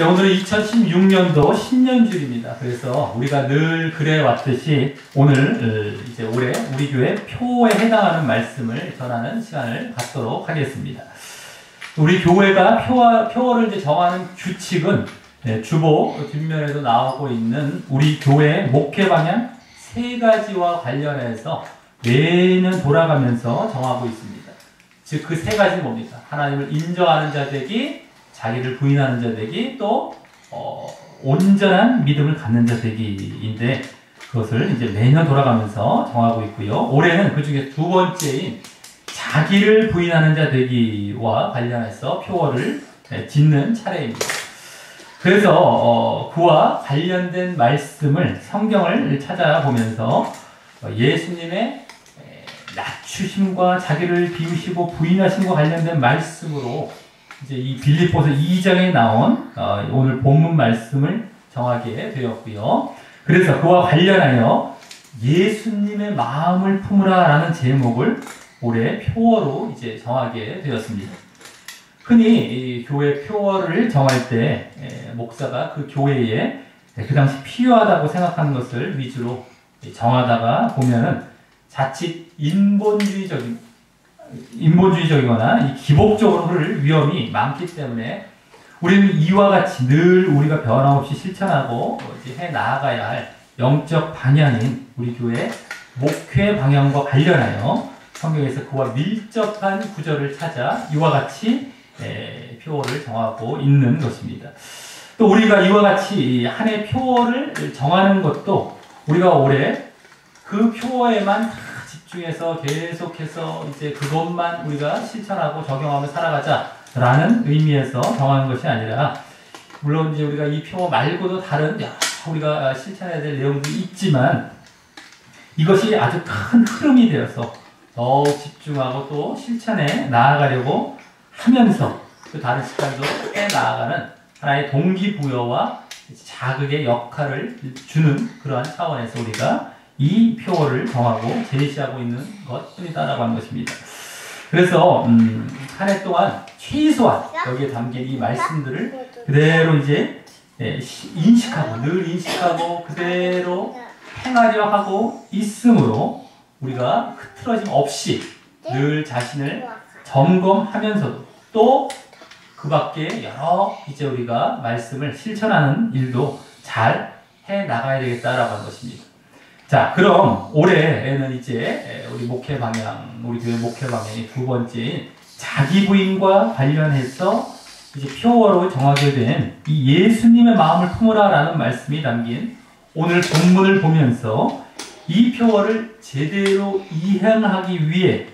네, 오늘은 2016년도 신년주일입니다. 그래서 우리가 늘 그래왔듯이 오늘 이제 올해 우리 교회 표에 해당하는 말씀을 전하는 시간을 갖도록 하겠습니다. 우리 교회가 표어를 이제 정하는 규칙은 주보 뒷면에도 나오고 있는 우리 교회의 목회 방향 3가지와 관련해서 매년 돌아가면서 정하고 있습니다. 즉 그 3가지는 뭡니까? 하나님을 인정하는 자 되기, 자기를 부인하는 자 되기, 또 온전한 믿음을 갖는 자 되기인데, 그것을 이제 매년 돌아가면서 정하고 있고요. 올해는 그 중에 2번째인 자기를 부인하는 자 되기와 관련해서 표어를 짓는 차례입니다. 그래서 그와 관련된 말씀을 성경을 찾아보면서 예수님의 낮추심과 자기를 비우시고 부인하심과 관련된 말씀으로 이제 이 빌립보서 2장에 나온 오늘 본문 말씀을 정하게 되었고요. 그래서 그와 관련하여 예수님의 마음을 품으라 라는 제목을 올해 표어로 이제 정하게 되었습니다. 흔히 이 교회 표어를 정할 때 목사가 그 교회에 그 당시 필요하다고 생각하는 것을 위주로 정하다가 보면은 자칫 인본주의적이거나 이 기복적으로 흐를 위험이 많기 때문에 우리는 이와 같이 늘 우리가 변함없이 실천하고 이제 해 나아가야 할 영적 방향인 우리 교회 목회 방향과 관련하여 성경에서 그와 밀접한 구절을 찾아 이와 같이 표어를 정하고 있는 것입니다. 또 우리가 이와 같이 한 해 표어를 정하는 것도 우리가 올해 그 표어에만 다 집중해서 계속해서 이제 그것만 우리가 실천하고 적용하며 살아가자라는 의미에서 정하는 것이 아니라, 물론 이제 우리가 이 표어 말고도 다른 우리가 실천해야 될 내용도 있지만 이것이 아주 큰 흐름이 되어서 더욱 집중하고 또 실천에 나아가려고 하면서 그 다른 시간도 해 나아가는 하나의 동기부여와 자극의 역할을 주는 그러한 차원에서 우리가 이 표어를 정하고 제시하고 있는 것뿐이다라고 하는 것입니다. 그래서 한 해 동안 최소한 여기에 담긴 이 말씀들을 그대로 이제 인식하고 늘 인식하고 그대로 행하려 하고 있으므로 우리가 흐트러짐 없이 늘 자신을 점검하면서도 또 그 밖에 여러 이제 우리가 말씀을 실천하는 일도 잘 해 나가야 되겠다라고 하는 것입니다. 자, 그럼 올해에는 이제 우리 목회 방향, 우리 교회 목회 방향의 2번째인 자기 부인과 관련해서 이제 표어로 정하게 된 이 예수님의 마음을 품으라라는 말씀이 담긴 오늘 본문을 보면서 이 표어를 제대로 이행하기 위해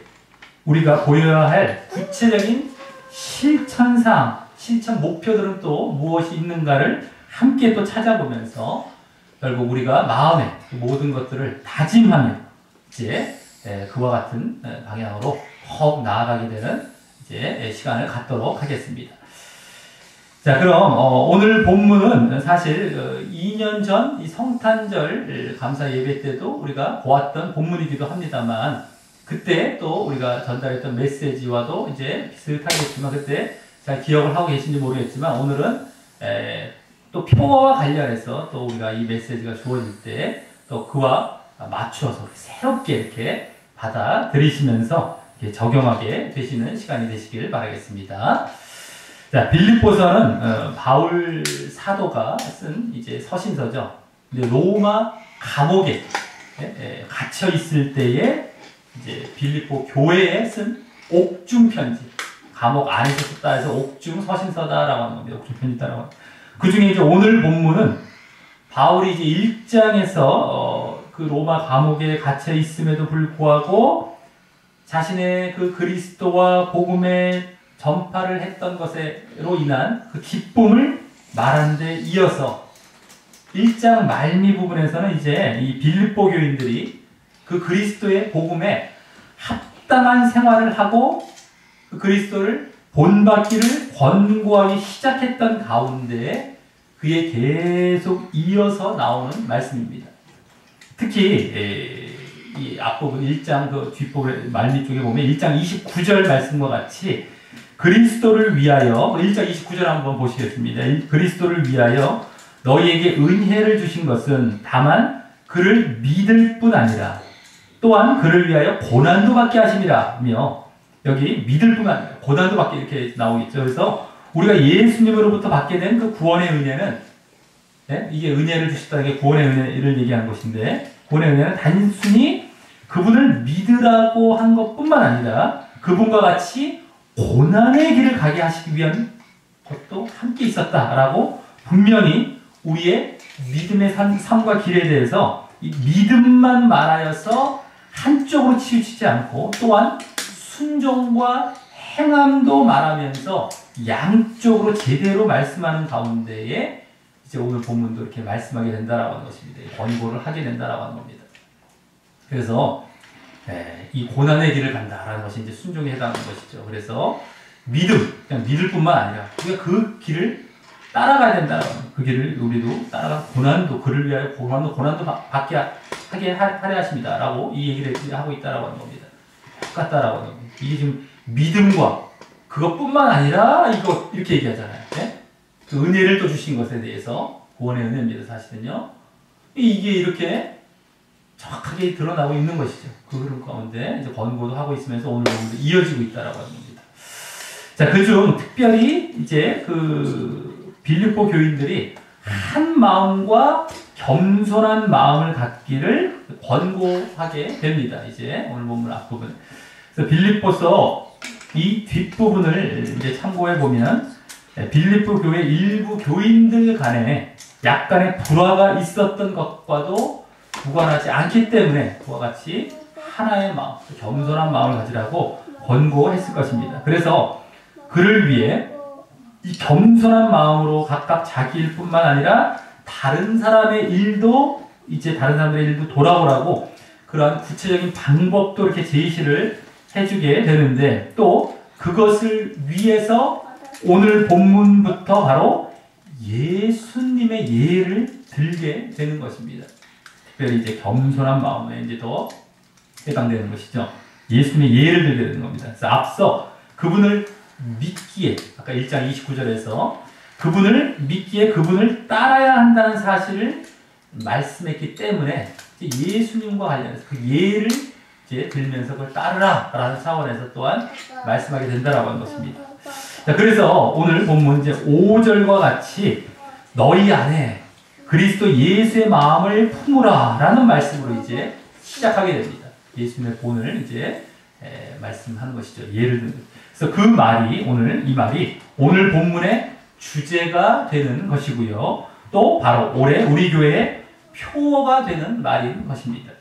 우리가 보여야 할 구체적인 실천사항, 실천 목표들은 또 무엇이 있는가를 함께 또 찾아보면서 결국 우리가 마음에 모든 것들을 다짐하며 이제 그와 같은 방향으로 더욱 나아가게 되는 이제 시간을 갖도록 하겠습니다. 자, 그럼 오늘 본문은 사실 2년 전 이 성탄절 감사 예배 때도 우리가 보았던 본문이기도 합니다만, 그때 또 우리가 전달했던 메시지와도 이제 비슷하겠지만 그때 잘 기억을 하고 계신지 모르겠지만 오늘은 또 표어와 관련해서 또 우리가 이 메시지가 주어질 때 또 그와 맞추어서 새롭게 이렇게 받아들이시면서 이렇게 적용하게 되시는 시간이 되시길 바라겠습니다. 자, 빌립보서는 바울 사도가 쓴 이제 서신서죠. 근데 로마 감옥에 갇혀 있을 때에 이제 빌립보 교회에 쓴 옥중 편지, 감옥 안에서 썼다 해서 옥중 서신서다라고 하는 겁니다. 옥중 편지다라고 하는. 그 중에 이제 오늘 본문은 바울이 이제 1장에서 그 로마 감옥에 갇혀 있음에도 불구하고 자신의 그 그리스도와 복음의 전파를 했던 것으로 인한 그 기쁨을 말하는 데 이어서 1장 말미 부분에서는 이제 이 빌립보 교인들이 그 그리스도의 복음에 합당한 생활을 하고 그 그리스도를 본받기를 권고하기 시작했던 가운데 그에 계속 이어서 나오는 말씀입니다. 특히 이 앞부분 1장 그 뒷부분 말미 쪽에 보면 1장 29절 말씀과 같이 그리스도를 위하여 1장 29절 한번 보시겠습니다. 그리스도를 위하여 너희에게 은혜를 주신 것은 다만 그를 믿을 뿐 아니라 또한 그를 위하여 고난도 받게 하심이라며 여기 믿을 뿐 아니라 고난도 받게 이렇게 나오겠죠. 그래서 우리가 예수님으로부터 받게 된 그 구원의 은혜는 이게 은혜를 주셨다는 게 구원의 은혜를 얘기한 것인데 구원의 은혜는 단순히 그분을 믿으라고 한 것뿐만 아니라 그분과 같이 고난의 길을 가게 하시기 위한 것도 함께 있었다라고 분명히 우리의 믿음의 삶과 길에 대해서 이 믿음만 말하여서 한쪽으로 치우치지 않고 또한 순종과 행함도 말하면서 양쪽으로 제대로 말씀하는 가운데에 이제 오늘 본문도 이렇게 말씀하게 된다라고 하는 것입니다. 권고를 하게 된다라고 하는 겁니다. 그래서 이 고난의 길을 간다라는 것이 이제 순종에 해당하는 것이죠. 그래서 믿음, 그냥 믿을 뿐만 아니라 우리가 그 길을 따라가야 된다라고 하는 그 길을 우리도 따라가 고난도 그를 위하여 고난도 받게 하게 하려 하십니다라고 이 얘기를 하고 있다라고 하는 겁니다. 똑같다라고 하는 겁니다. 이게 지금 믿음과 그것뿐만 아니라 이거 이렇게 얘기하잖아요. 그 은혜를 또 주신 것에 대해서 구원의 은혜입니다. 사실은요. 이게 이렇게 정확하게 드러나고 있는 것이죠. 그 흐름 가운데 이제 권고도 하고 있으면서 오늘 보면도 이어지고 있다라고 하는 겁니다. 자, 그중 특별히 이제 그 빌립보 교인들이 한 마음과 겸손한 마음을 갖기를 권고하게 됩니다. 이제 오늘 본문 앞부분. 그래서 빌립보서 이 뒷부분을 이제 참고해 보면 빌립보 교회 일부 교인들 간에 약간의 불화가 있었던 것과도 무관하지 않기 때문에 그와 같이 하나의 마음, 겸손한 마음을 가지라고 권고했을 것입니다. 그래서 그를 위해 이 겸손한 마음으로 각각 자기 일뿐만 아니라 다른 사람의 일도 다른 사람들의 일도 돌아보라고 그러한 구체적인 방법도 이렇게 제시를 해주게 되는데 또 그것을 위해서 오늘 본문부터 바로 예수님의 예를 들게 되는 것입니다. 특별히 이제 겸손한 마음에 이제 더 해당되는 것이죠. 예수님의 예를 들게 되는 겁니다. 그래서 앞서 그분을 믿기에 아까 1장 29절에서 그분을 믿기에 그분을 따라야 한다는 사실을 말씀했기 때문에 예수님과 관련해서 그 예를 이제 들면서 그걸 따르라 라는 차원에서 또한 말씀하게 된다라고 하는 것입니다. 자, 그래서 오늘 본문 이제 5절과 같이 너희 안에 그리스도 예수의 마음을 품으라 라는 말씀으로 이제 시작하게 됩니다. 예수님의 본을 이제 말씀하는 것이죠. 예를 든. 그래서 그 말이 이 말이 오늘 본문의 주제가 되는 것이고요. 또 바로 올해 우리 교회의 표어가 되는 말인 것입니다.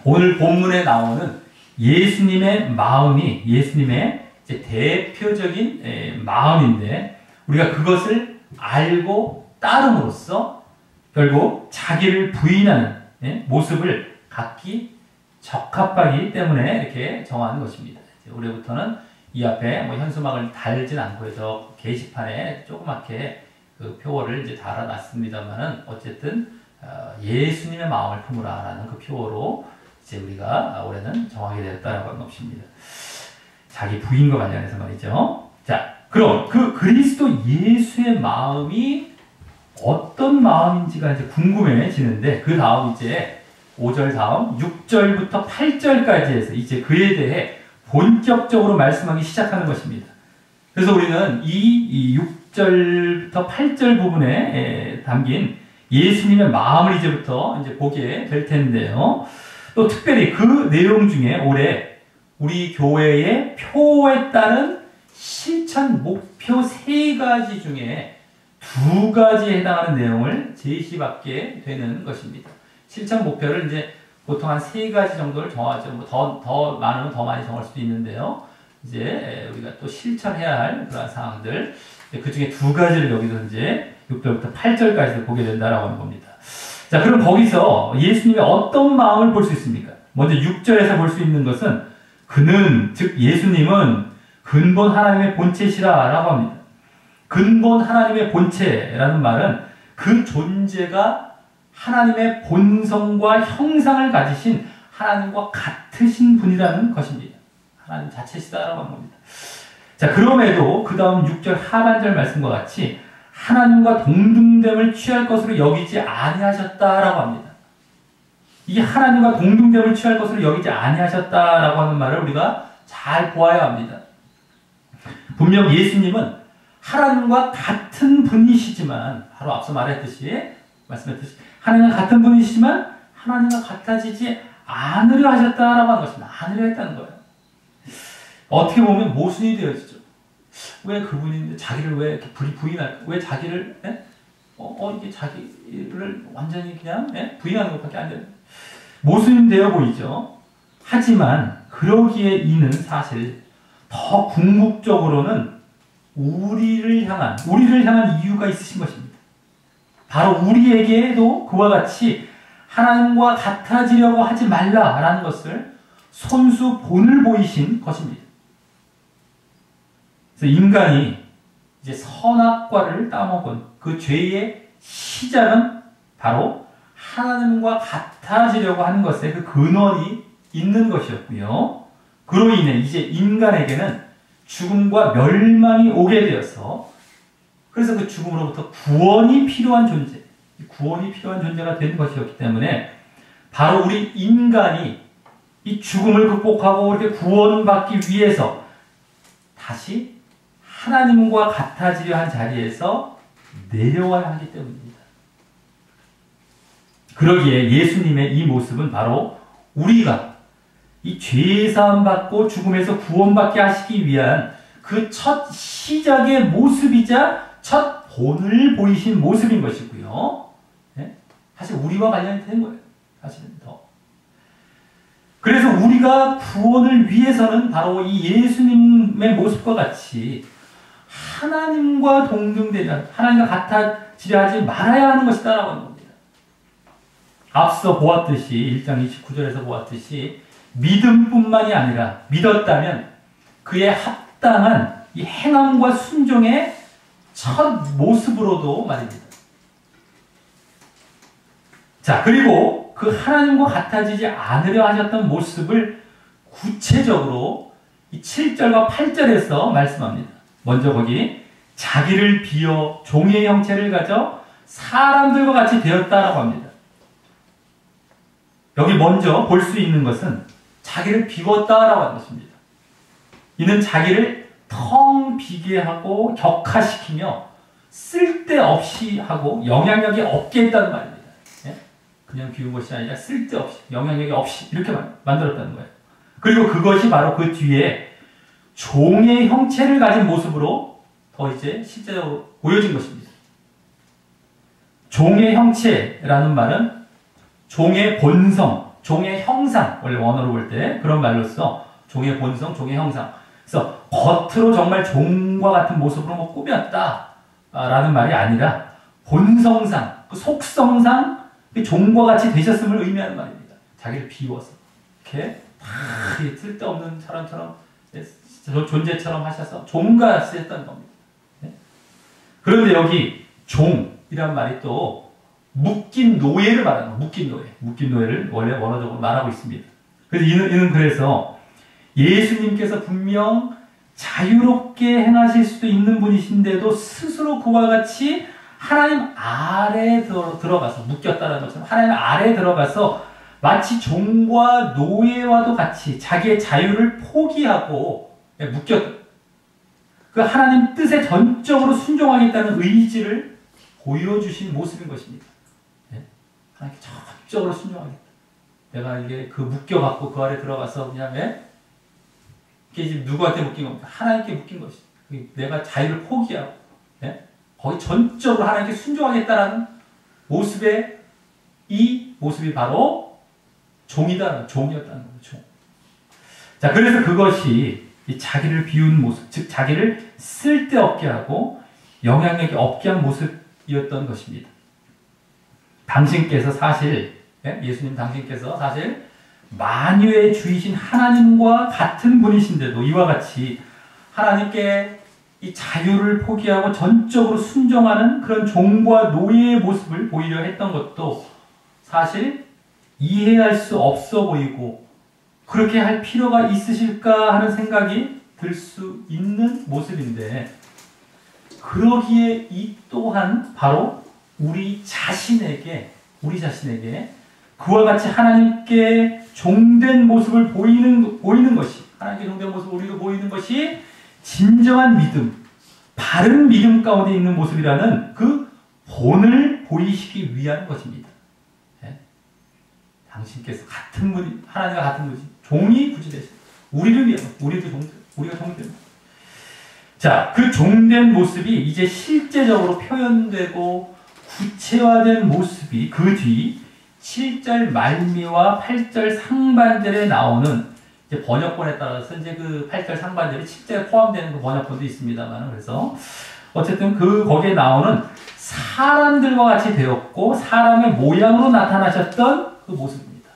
오늘 본문에 나오는 예수님의 마음이 예수님의 이제 대표적인 마음인데 우리가 그것을 알고 따름으로써 결국 자기를 부인하는 모습을 갖기 적합하기 때문에 이렇게 정하는 것입니다. 올해부터는 이 앞에 뭐 현수막을 달진 않고 해서 게시판에 조그맣게 그 표어를 이제 달아놨습니다만은 어쨌든 예수님의 마음을 품으라라는 그 표어로 이제 우리가 올해는 정하게 되었다라고 하는 것입니다. 자기 부인과 관련해서 말이죠. 자, 그럼 그 그리스도 예수의 마음이 어떤 마음인지가 이제 궁금해지는데 그 다음 이제 5절 다음 6절부터 8절까지 해서 이제 그에 대해 본격적으로 말씀하기 시작하는 것입니다. 그래서 우리는 이 6절부터 8절 부분에 담긴 예수님의 마음을 이제부터 이제 보게 될 텐데요. 또 특별히 그 내용 중에 올해 우리 교회의 표에 따른 실천 목표 3가지 중에 2가지에 해당하는 내용을 제시받게 되는 것입니다. 실천 목표를 이제 보통 한 3가지 정도를 정하죠. 뭐 더 많으면 더 많이 정할 수도 있는데요. 이제 우리가 또 실천해야 할 그런 사항들, 그 중에 2가지를 여기서 이제 6절부터 8절까지 보게 된다라고 하는 겁니다. 자, 그럼 거기서 예수님의 어떤 마음을 볼 수 있습니까? 먼저 6절에서 볼 수 있는 것은 그는, 즉 예수님은 근본 하나님의 본체시라라고 합니다. 근본 하나님의 본체라는 말은 그 존재가 하나님의 본성과 형상을 가지신 하나님과 같으신 분이라는 것입니다. 하나님 자체시다라고 하는 겁니다. 자, 그럼에도 그 다음 6절 하반절 말씀과 같이 하나님과 동등됨을 취할 것으로 여기지 아니하셨다라고 합니다. 이 하나님과 동등됨을 취할 것으로 여기지 아니하셨다라고 하는 말을 우리가 잘 보아야 합니다. 분명 예수님은 하나님과 같은 분이시지만, 바로 앞서 말했듯이 하나님과 같은 분이시지만 하나님과 같아지지 않으려 하셨다라고 하는 것입니다. 않으려 했다는 거예요. 어떻게 보면 모순이 되어지죠. 왜 그분이 자기를 왜 이렇게 부인할까? 왜 자기를 이게 자기를 완전히 그냥 부인하는 것밖에 안 되는 모순이 되어 보이죠. 하지만 그러기에 이는 사실 더 궁극적으로는 우리를 향한 이유가 있으신 것입니다. 바로 우리에게도 그와 같이 하나님과 같아지려고 하지 말라라는 것을 손수 본을 보이신 것입니다. 그래서 인간이 이제 선악과를 따먹은 그 죄의 시작은 바로 하나님과 같아지려고 하는 것에 그 근원이 있는 것이었고요. 그로 인해 이제 인간에게는 죽음과 멸망이 오게 되어서, 그래서 그 죽음으로부터 구원이 필요한 존재가 된 것이었기 때문에 바로 우리 인간이 이 죽음을 극복하고 이렇게 구원받기 위해서 다시 하나님과 같아지려 한 자리에서 내려와야 하기 때문입니다. 그러기에 예수님의 이 모습은 바로 우리가 이 죄사함 받고 죽음에서 구원받게 하시기 위한 그 첫 시작의 모습이자 첫 본을 보이신 모습인 것이고요. 사실 우리와 관련이 된 거예요. 사실은 더. 그래서 우리가 구원을 위해서는 바로 이 예수님의 모습과 같이 하나님과 동등되자, 하나님과 같아지려 하지 말아야 하는 것이다라고 하는 겁니다. 앞서 보았듯이 1장 29절에서 보았듯이 믿음뿐만이 아니라 믿었다면 그의 합당한 이 행함과 순종의 첫 모습으로도 말입니다. 자, 그리고 그 하나님과 같아지지 않으려 하셨던 모습을 구체적으로 이 7절과 8절에서 말씀합니다. 먼저 거기 자기를 비어 종의 형체를 가져 사람들과 같이 되었다라고 합니다. 여기 먼저 볼 수 있는 것은 자기를 비웠다라고 하는 것입니다. 이는 자기를 텅 비게 하고 격하시키며 쓸데없이 하고 영향력이 없게 했다는 말입니다. 그냥 비운 것이 아니라 쓸데없이, 영향력이 없이 이렇게 만들었다는 거예요. 그리고 그것이 바로 그 뒤에 종의 형체를 가진 모습으로 더 이제 실제적으로 보여진 것입니다. 종의 형체라는 말은 종의 본성, 종의 형상, 원래 원어로 볼 때 그런 말로써 종의 본성, 종의 형상. 그래서 겉으로 정말 종과 같은 모습으로 뭐 꾸몄다라는 말이 아니라 본성상, 그 속성상 종과 같이 되셨음을 의미하는 말입니다. 자기를 비워서 이렇게 다 쓸데없는 사람처럼 존재처럼 하셔서 종과 같이 했다는 겁니다. 그런데 여기 종이란 말이 또 묶인 노예를 말하는 거예요. 묶인 노예를 원래 원어적으로 말하고 있습니다. 그래서 이는 그래서 예수님께서 분명 자유롭게 행하실 수도 있는 분이신데도 스스로 그와 같이 하나님 아래에 들어가서 묶였다는 것처럼 하나님 아래에 들어가서 마치 종과 노예와도 같이 자기의 자유를 포기하고 묶였다. 그 하나님 뜻에 전적으로 순종하겠다는 의지를 보여주신 모습인 것입니다. 하나님께 전적으로 순종하겠다. 내가 이게 그 묶여갖고 그 아래 들어가서 그냥 이게 지금 누구한테 묶인 겁니까? 하나님께 묶인 것이. 내가 자유를 포기하고 거의 전적으로 하나님께 순종하겠다라는 모습의 이 모습이 바로 종이었다는 거죠. 자, 그래서 그것이 이 자기를 비운 모습, 즉 자기를 쓸데없게 하고 영향력이 없게 한 모습이었던 것입니다. 예수님 당신께서 사실 만유의 주이신 하나님과 같은 분이신데도 이와 같이 하나님께 이 자유를 포기하고 전적으로 순종하는 그런 종과 노예의 모습을 보이려 했던 것도 사실 이해할 수 없어 보이고 그렇게 할 필요가 있으실까 하는 생각이 들 수 있는 모습인데, 그러기에 이 또한 바로 우리 자신에게 그와 같이 하나님께 종된 모습을 보이는 것이, 하나님께 종된 모습을 우리도 보이는 것이 진정한 믿음, 바른 믿음 가운데 있는 모습이라는 그 본을 보이시기 위한 것입니다. 네? 당신께서 하나님과 같은 분이 종이 굳이 되신, 우리를 위한, 우리가 종됩니다. 자, 그 종된 모습이 이제 실제적으로 표현되고 구체화된 모습이 그 뒤 7절 말미와 8절 상반절에 나오는, 이제 번역본에 따라서 이제 그 8절 상반절이 7절에 포함되는 그 번역본도 있습니다만, 그래서 어쨌든 거기에 나오는 사람들과 같이 되었고 사람의 모양으로 나타나셨던 그 모습입니다.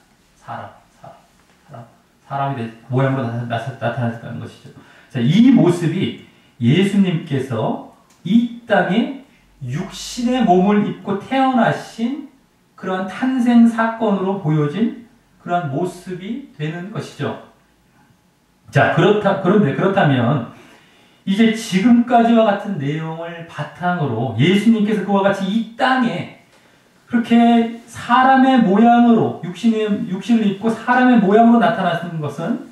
사람이 모양으로 나타나셨다는 것이죠. 자, 이 모습이 예수님께서 이 땅에 육신의 몸을 입고 태어나신 그런 탄생 사건으로 보여진 그러한 모습이 되는 것이죠. 자, 그렇다면 이제 지금까지와 같은 내용을 바탕으로 예수님께서 그와 같이 이 땅에 그렇게 사람의 모양으로 육신을 입고 사람의 모양으로 나타나신 것은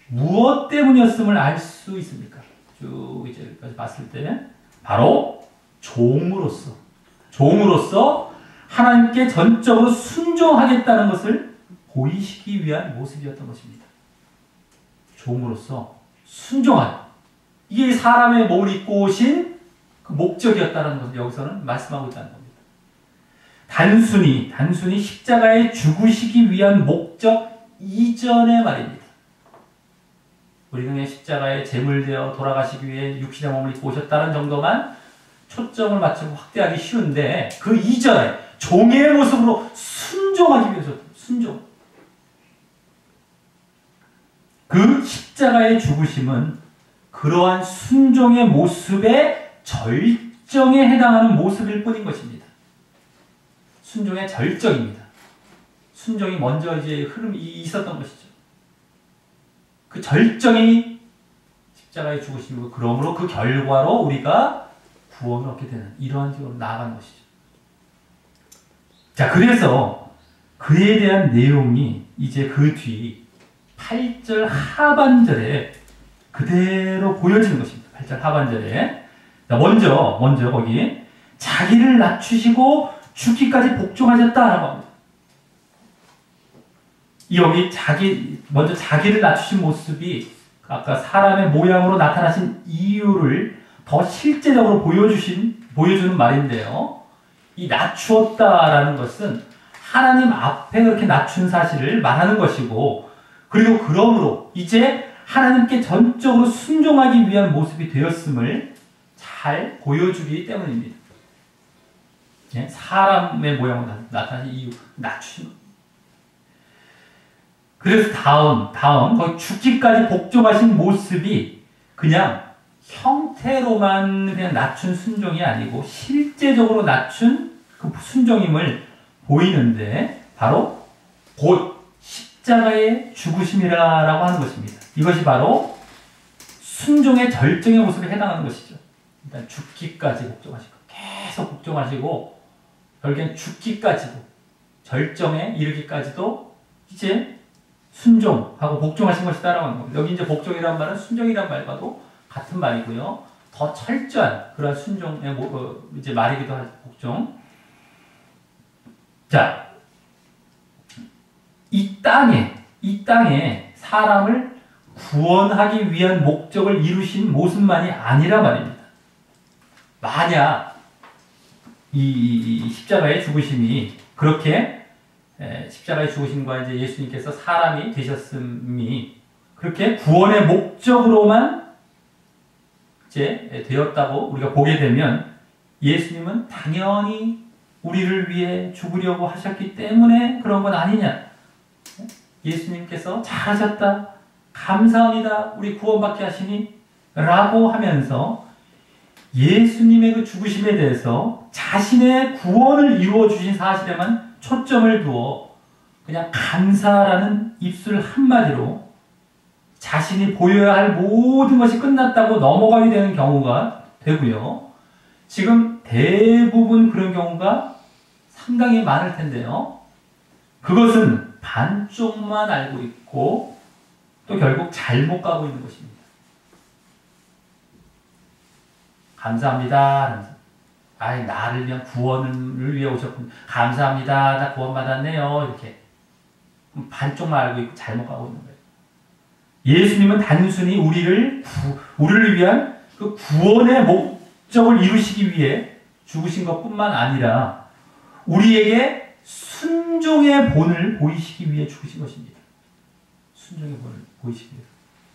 무엇 때문이었음을 알 수 있습니까? 쭉 이제 여기까지 봤을 때 바로 종으로서 하나님께 전적으로 순종하겠다는 것을 보이시기 위한 모습이었던 것입니다. 종으로서 순종하는, 이게 사람의 몸을 입고 오신 그 목적이었다는 것을 여기서는 말씀하고 있다는 겁니다. 단순히 십자가에 죽으시기 위한 목적 이전의 말입니다. 우리는 십자가에 제물되어 돌아가시기 위해 육신의 몸을 입고 오셨다는 정도만 초점을 맞추고 확대하기 쉬운데, 그 이전에 종의 모습으로 순종하기 위해서 순종. 그 십자가의 죽으심은 그러한 순종의 모습의 절정에 해당하는 모습일 뿐인 것입니다. 순종의 절정입니다. 순종이 먼저 이제 흐름이 있었던 것이죠. 그 절정이 십자가의 죽으심이고, 그러므로 그 결과로 우리가 구원을 얻게 되는 이러한 식으로 나아가는 것이죠. 자, 그래서 그에 대한 내용이 이제 그 뒤 8절 하반절에 그대로 보여지는 것입니다. 8절 하반절에. 자, 먼저 거기 자기를 낮추시고 죽기까지 복종하셨다라고 합니다. 여기 먼저 자기를 낮추신 모습이 아까 사람의 모양으로 나타나신 이유를 더 실제적으로 보여주는 말인데요. 이 낮추었다라는 것은 하나님 앞에 그렇게 낮춘 사실을 말하는 것이고, 그리고 그러므로 이제 하나님께 전적으로 순종하기 위한 모습이 되었음을 잘 보여주기 때문입니다. 사람의 모양으로 나타나신 이유, 낮추신. 그래서 다음 거기 죽기까지 복종하신 모습이 그냥 형태로만 그냥 낮춘 순종이 아니고 실제적으로 낮춘 그 순종임을 보이는데, 바로 곧 십자가의 죽으심이라고 하는 것입니다. 이것이 바로 순종의 절정의 모습에 해당하는 것이죠. 일단 죽기까지 복종하시고, 계속 복종하시고, 결국엔 죽기까지도, 절정에 이르기까지도 이제 순종하고 복종하신 것이다라고 하는 겁니다. 여기 이제 복종이라는 말은 순종이라는 말과도 같은 말이고요. 더 철저한 그런 순종의 이제 말이기도 하죠. 복종. 자, 이 땅에 사람을 구원하기 위한 목적을 이루신 모습만이 아니라 말입니다. 만약 이 십자가의 죽으심이 그렇게 십자가의 죽으심과 이제 예수님께서 사람이 되셨음이 그렇게 구원의 목적으로만 이제 되었다고 우리가 보게 되면, 예수님은 당연히 우리를 위해 죽으려고 하셨기 때문에 그런 건 아니냐. 예수님께서 잘하셨다, 감사합니다, 우리 구원받게 하시니 라고 하면서 예수님의 그 죽으심에 대해서 자신의 구원을 이루어 주신 사실에만 초점을 두어 그냥 감사라는 입술 한마디로 자신이 보여야 할 모든 것이 끝났다고 넘어가게 되는 경우가 되고요. 지금 대부분 그런 경우가 상당히 많을 텐데요. 그것은 반쪽만 알고 있고 또 결국 잘못 가고 있는 것입니다. 감사합니다. 아이, 나를 위한 구원을 위해 오셨군요. 감사합니다. 나 구원받았네요. 이렇게. 반쪽만 알고 있고 잘못 가고 있는 거예요. 예수님은 단순히 우리를 위한 그 구원의 목적을 이루시기 위해 죽으신 것뿐만 아니라 우리에게 순종의 본을 보이시기 위해 죽으신 것입니다. 순종의 본을 보이시기 위해.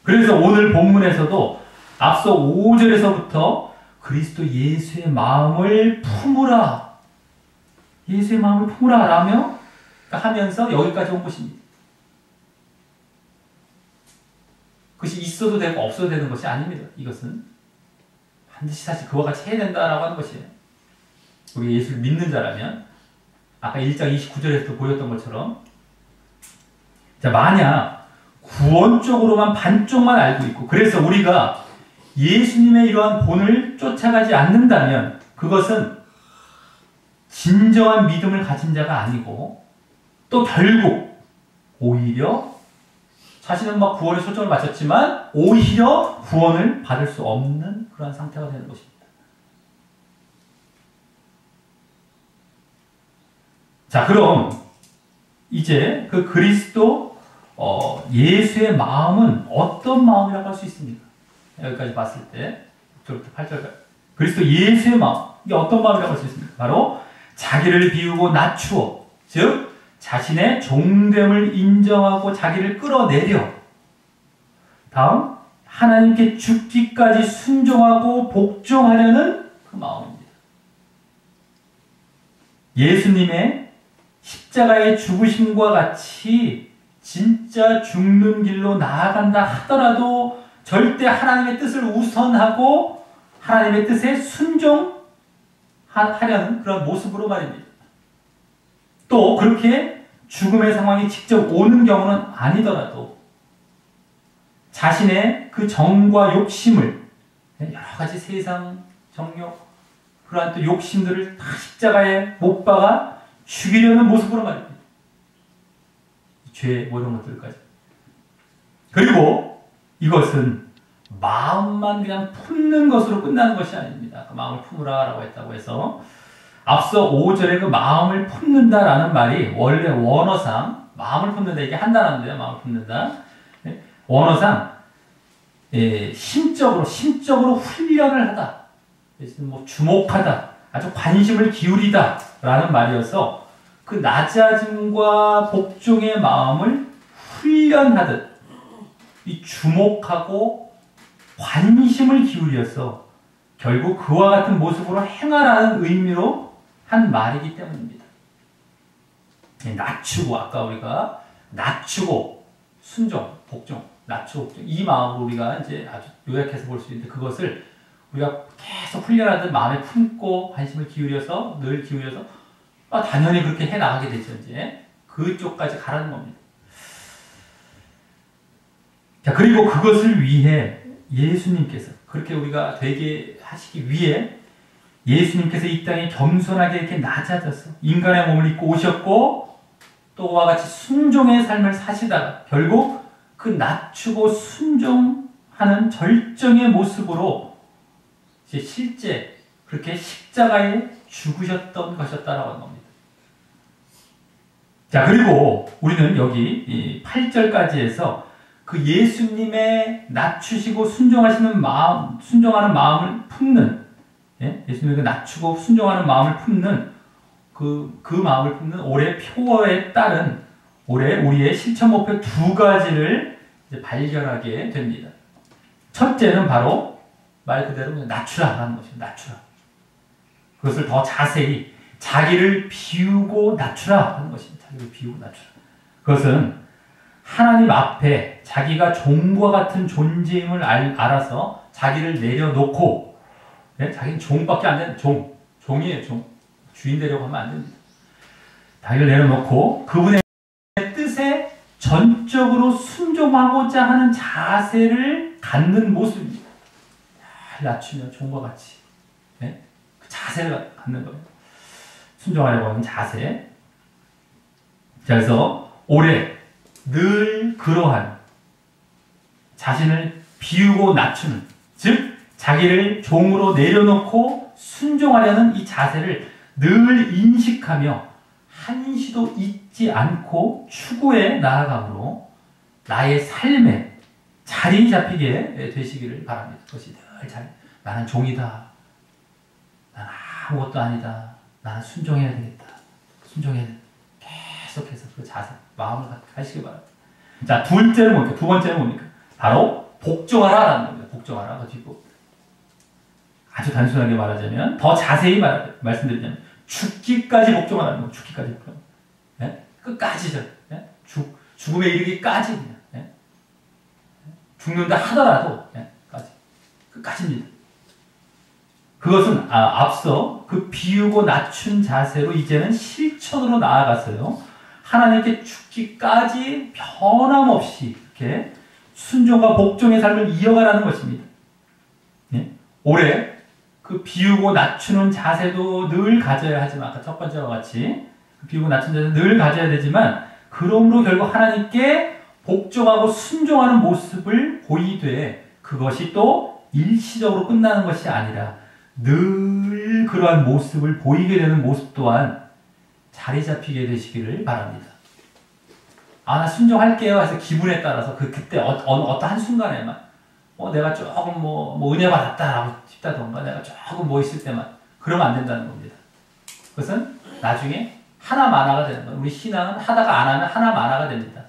그래서 오늘 본문에서도 앞서 5절에서부터 그리스도 예수의 마음을 품으라. 예수의 마음을 품으라 라며 하면서 여기까지 온 것입니다. 그것이 있어도 되고 없어도 되는 것이 아닙니다. 이것은 반드시 사실 그와 같이 해야 된다라고 하는 것이에요. 우리 예수를 믿는 자라면 아까 1장 29절에서 보였던 것처럼 자, 만약 구원적으로만 반쪽만 알고 있고 그래서 우리가 예수님의 이러한 본을 쫓아가지 않는다면 그것은 진정한 믿음을 가진 자가 아니고 또 결국 오히려 자신은 막 구원에 초점을 맞췄지만 오히려 구원을 받을 수 없는 그런 상태가 되는 것입니다. 자, 그럼 이제 그 그리스도 예수의 마음은 어떤 마음이라고 할 수 있습니까? 여기까지 봤을 때 6절부터 8절까지 그리스도 예수의 마음 이게 어떤 마음이라고 할 수 있습니까? 바로 자기를 비우고 낮추어 즉 자신의 종됨을 인정하고 자기를 끌어내려 다음 하나님께 죽기까지 순종하고 복종하려는 그 마음입니다. 예수님의 십자가의 죽으심과 같이 진짜 죽는 길로 나아간다 하더라도 절대 하나님의 뜻을 우선하고 하나님의 뜻에 순종하려는 그런 모습으로 말입니다. 또 그렇게 죽음의 상황이 직접 오는 경우는 아니더라도 자신의 그 정과 욕심을 여러 가지 세상 정욕 그러한 또 욕심들을 다 십자가에 못 박아 죽이려는 모습으로 말입니다. 죄 뭐 이런 것들까지. 그리고 이것은 마음만 그냥 품는 것으로 끝나는 것이 아닙니다. 그 마음을 품으라 라고 했다고 해서 앞서 5절에 그 마음을 품는다라는 말이 원래 원어상 마음을 품는다 이게 한 단어인데요. 마음을 품는다. 원어상 심적으로 훈련을 하다. 뭐 주목하다. 아주 관심을 기울이다 라는 말이어서 그 낮아짐과 복종의 마음을 훈련하듯 이 주목하고 관심을 기울여서 결국 그와 같은 모습으로 행하라는 의미로 한 말이기 때문입니다. 낮추고 아까 우리가 낮추고 순종, 복종, 낮추고 복종 이 마음으로 우리가 이제 아주 요약해서 볼 수 있는데 그것을 우리가 계속 훈련하듯 마음에 품고 관심을 기울여서 늘 기울여서 당연히 그렇게 해 나가게 되죠. 이제 그쪽까지 가라는 겁니다. 자, 그리고 그것을 위해 예수님께서 그렇게 우리가 되게 하시기 위해 예수님께서 이 땅에 겸손하게 이렇게 낮아져서 인간의 몸을 입고 오셨고 또 그와 같이 순종의 삶을 사시다가 결국 그 낮추고 순종하는 절정의 모습으로 이제 실제 그렇게 십자가에 죽으셨던 것이었다라고 하는 겁니다. 자, 그리고 우리는 여기 8절까지 해서 그 예수님의 낮추시고 순종하시는 마음, 순종하는 마음을 품는, 예수님에게 낮추고 순종하는 마음을 품는 그 마음을 품는 올해 표어에 따른 올해 우리의 실천 목표 두 가지를 이제 발견하게 됩니다. 첫째는 바로 말 그대로 낮추라라는 것입니다. 낮추라. 그것을 더 자세히 자기를 비우고 낮추라 하는 것입니다. 자기를 비우고 낮추라. 그것은 하나님 앞에 자기가 종과 같은 존재임을 알아서 자기를 내려놓고 자기는 종밖에 안 되는 종이에요. 주인 되려고 하면 안 됩니다. 자기를 내려놓고 그분의 뜻에 전적으로 순종하고자 하는 자세를 갖는 모습입니다. 낮추면 종과 같이. 네? 그 자세를 갖는 거예요. 순종하려고 하는 자세. 자, 그래서 올해 늘 그러한 자신을 비우고 낮추는, 즉 자기를 종으로 내려놓고 순종하려는 이 자세를 늘 인식하며 한시도 잊지 않고 추구해 나아감으로 나의 삶에 자리 잡히게 되시기를 바랍니다. 그것이 늘 나는 종이다. 나는 아무것도 아니다. 나는 순종해야 되겠다. 순종해야 되겠다. 계속해서 그 자세, 마음을 가시기 바랍니다. 자, 두 번째는 뭡니까? 바로 복종하라라는 겁니다. 복종하라. 그 뒷부. 아주 단순하게 말하자면, 더 자세히 말씀드리자면, 죽기까지 복종하라는 겁니다. 죽기까지 복종. 네? 끝까지죠. 네? 죽음에 이르기까지. 네? 죽는다 하더라도, 네? 끝까지입니다. 그것은 앞서 그 비우고 낮춘 자세로 이제는 실천으로 나아가서요. 하나님께 죽기까지 변함없이 이렇게 순종과 복종의 삶을 이어가라는 것입니다. 네? 올해 그 비우고 낮추는 자세도 늘 가져야 하지만, 아까 첫 번째와 같이 비우고 낮추는 자세 늘 가져야 되지만, 그러므로 결국 하나님께 복종하고 순종하는 모습을 보이되, 그것이 또 일시적으로 끝나는 것이 아니라 늘 그러한 모습을 보이게 되는 모습 또한 자리 잡히게 되시기를 바랍니다. 나 순종할게요 해서 기분에 따라서 그때 어떠한 순간에만 내가 조금 은혜 받았다라고 싶다던가, 내가 조금 있을 때만, 그러면 안 된다는 겁니다. 그것은 나중에 하나만화가 되는 거예요. 우리 신앙은 하다가 안 하면 하나만화가 됩니다.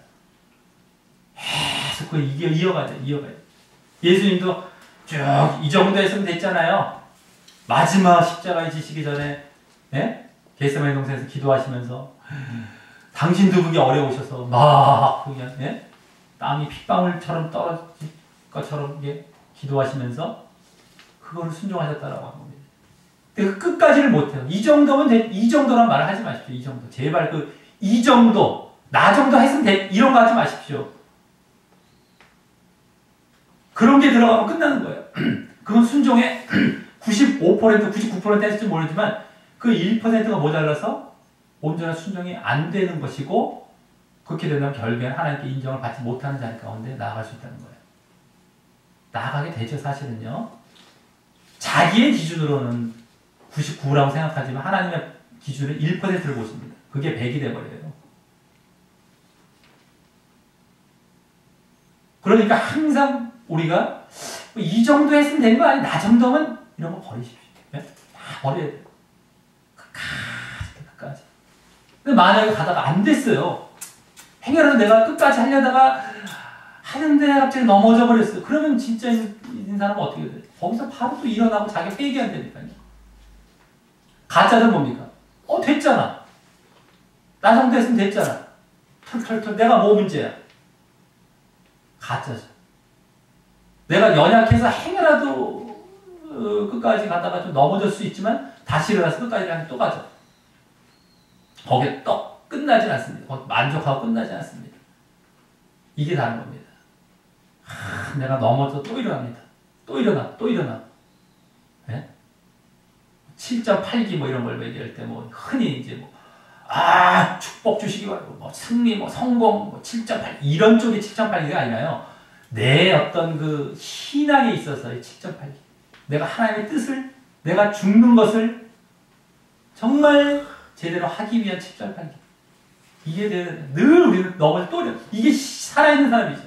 계속 이어가야 돼. 예수님도 쭉 이 정도 했으면 됐잖아요. 마지막 십자가에 지시기 전에, 예? 겟세마네 동산에서 기도하시면서 당신도 그게 어려우셔서 막 그냥, 예? 땀이 핏방울처럼 떨어질 것처럼 기도하시면서 그거를 순종하셨다라고 하는 겁니다. 근데 끝까지를 못해요. 이 정도란 말을 하지 마십시오. 이 정도. 제발 이 정도, 나 정도 했으면 이런 거 하지 마십시오. 그런 게 들어가면 끝나는 거예요. 그건 순종의 95%, 99% 했을지 모르지만 그 1%가 모자라서 온전한 순종이 안 되는 것이고, 그렇게 된다면 결국에는 하나님께 인정을 받지 못하는 자리 가운데 나아갈 수 있다는 거예요. 나아가게 되죠, 사실은요. 자기의 기준으로는 99라고 생각하지만 하나님의 기준은 1%를 보십니다. 그게 100이 돼버려요. 그러니까 항상 우리가 이 정도 했으면 되는 거 아니야? 나 정도면 이런 거 버리십시오. 네? 다 버려야 돼요. 끝까지. 근데 만약에 가다가 안 됐어요. 행여라도 내가 끝까지 하려다가 하는데 갑자기 넘어져 버렸어요. 그러면 진짜 이 사람은 어떻게 돼요? 거기서 바로 또 일어나고 자기가 회개한다니까요. 가짜는 뭡니까? 됐잖아. 나 정도 했으면 됐잖아. 털. 내가 뭐 문제야? 가짜죠. 내가 연약해서 행여라도 끝까지 가다가 좀 넘어질 수 있지만 다시 일어나서 끝까지 가면 또 가죠. 거기에 끝나지 않습니다. 만족하고 끝나지 않습니다. 이게 다른 겁니다. 내가 넘어져 또 일어납니다. 또 일어나. 네? 7.8기 이런 걸 얘기할 때 흔히 이제 축복 주시기 바라고 승리 성공 7.8 이런 쪽이 7.8기가 아니라요. 내 어떤 그 신앙에 있어서의 7.8기. 내가 하나님의 뜻을, 내가 죽는 것을 정말 제대로 하기 위한 7.8기. 이게 늘 우리는 넘어져 또 일어나. 이게 살아있는 사람이죠.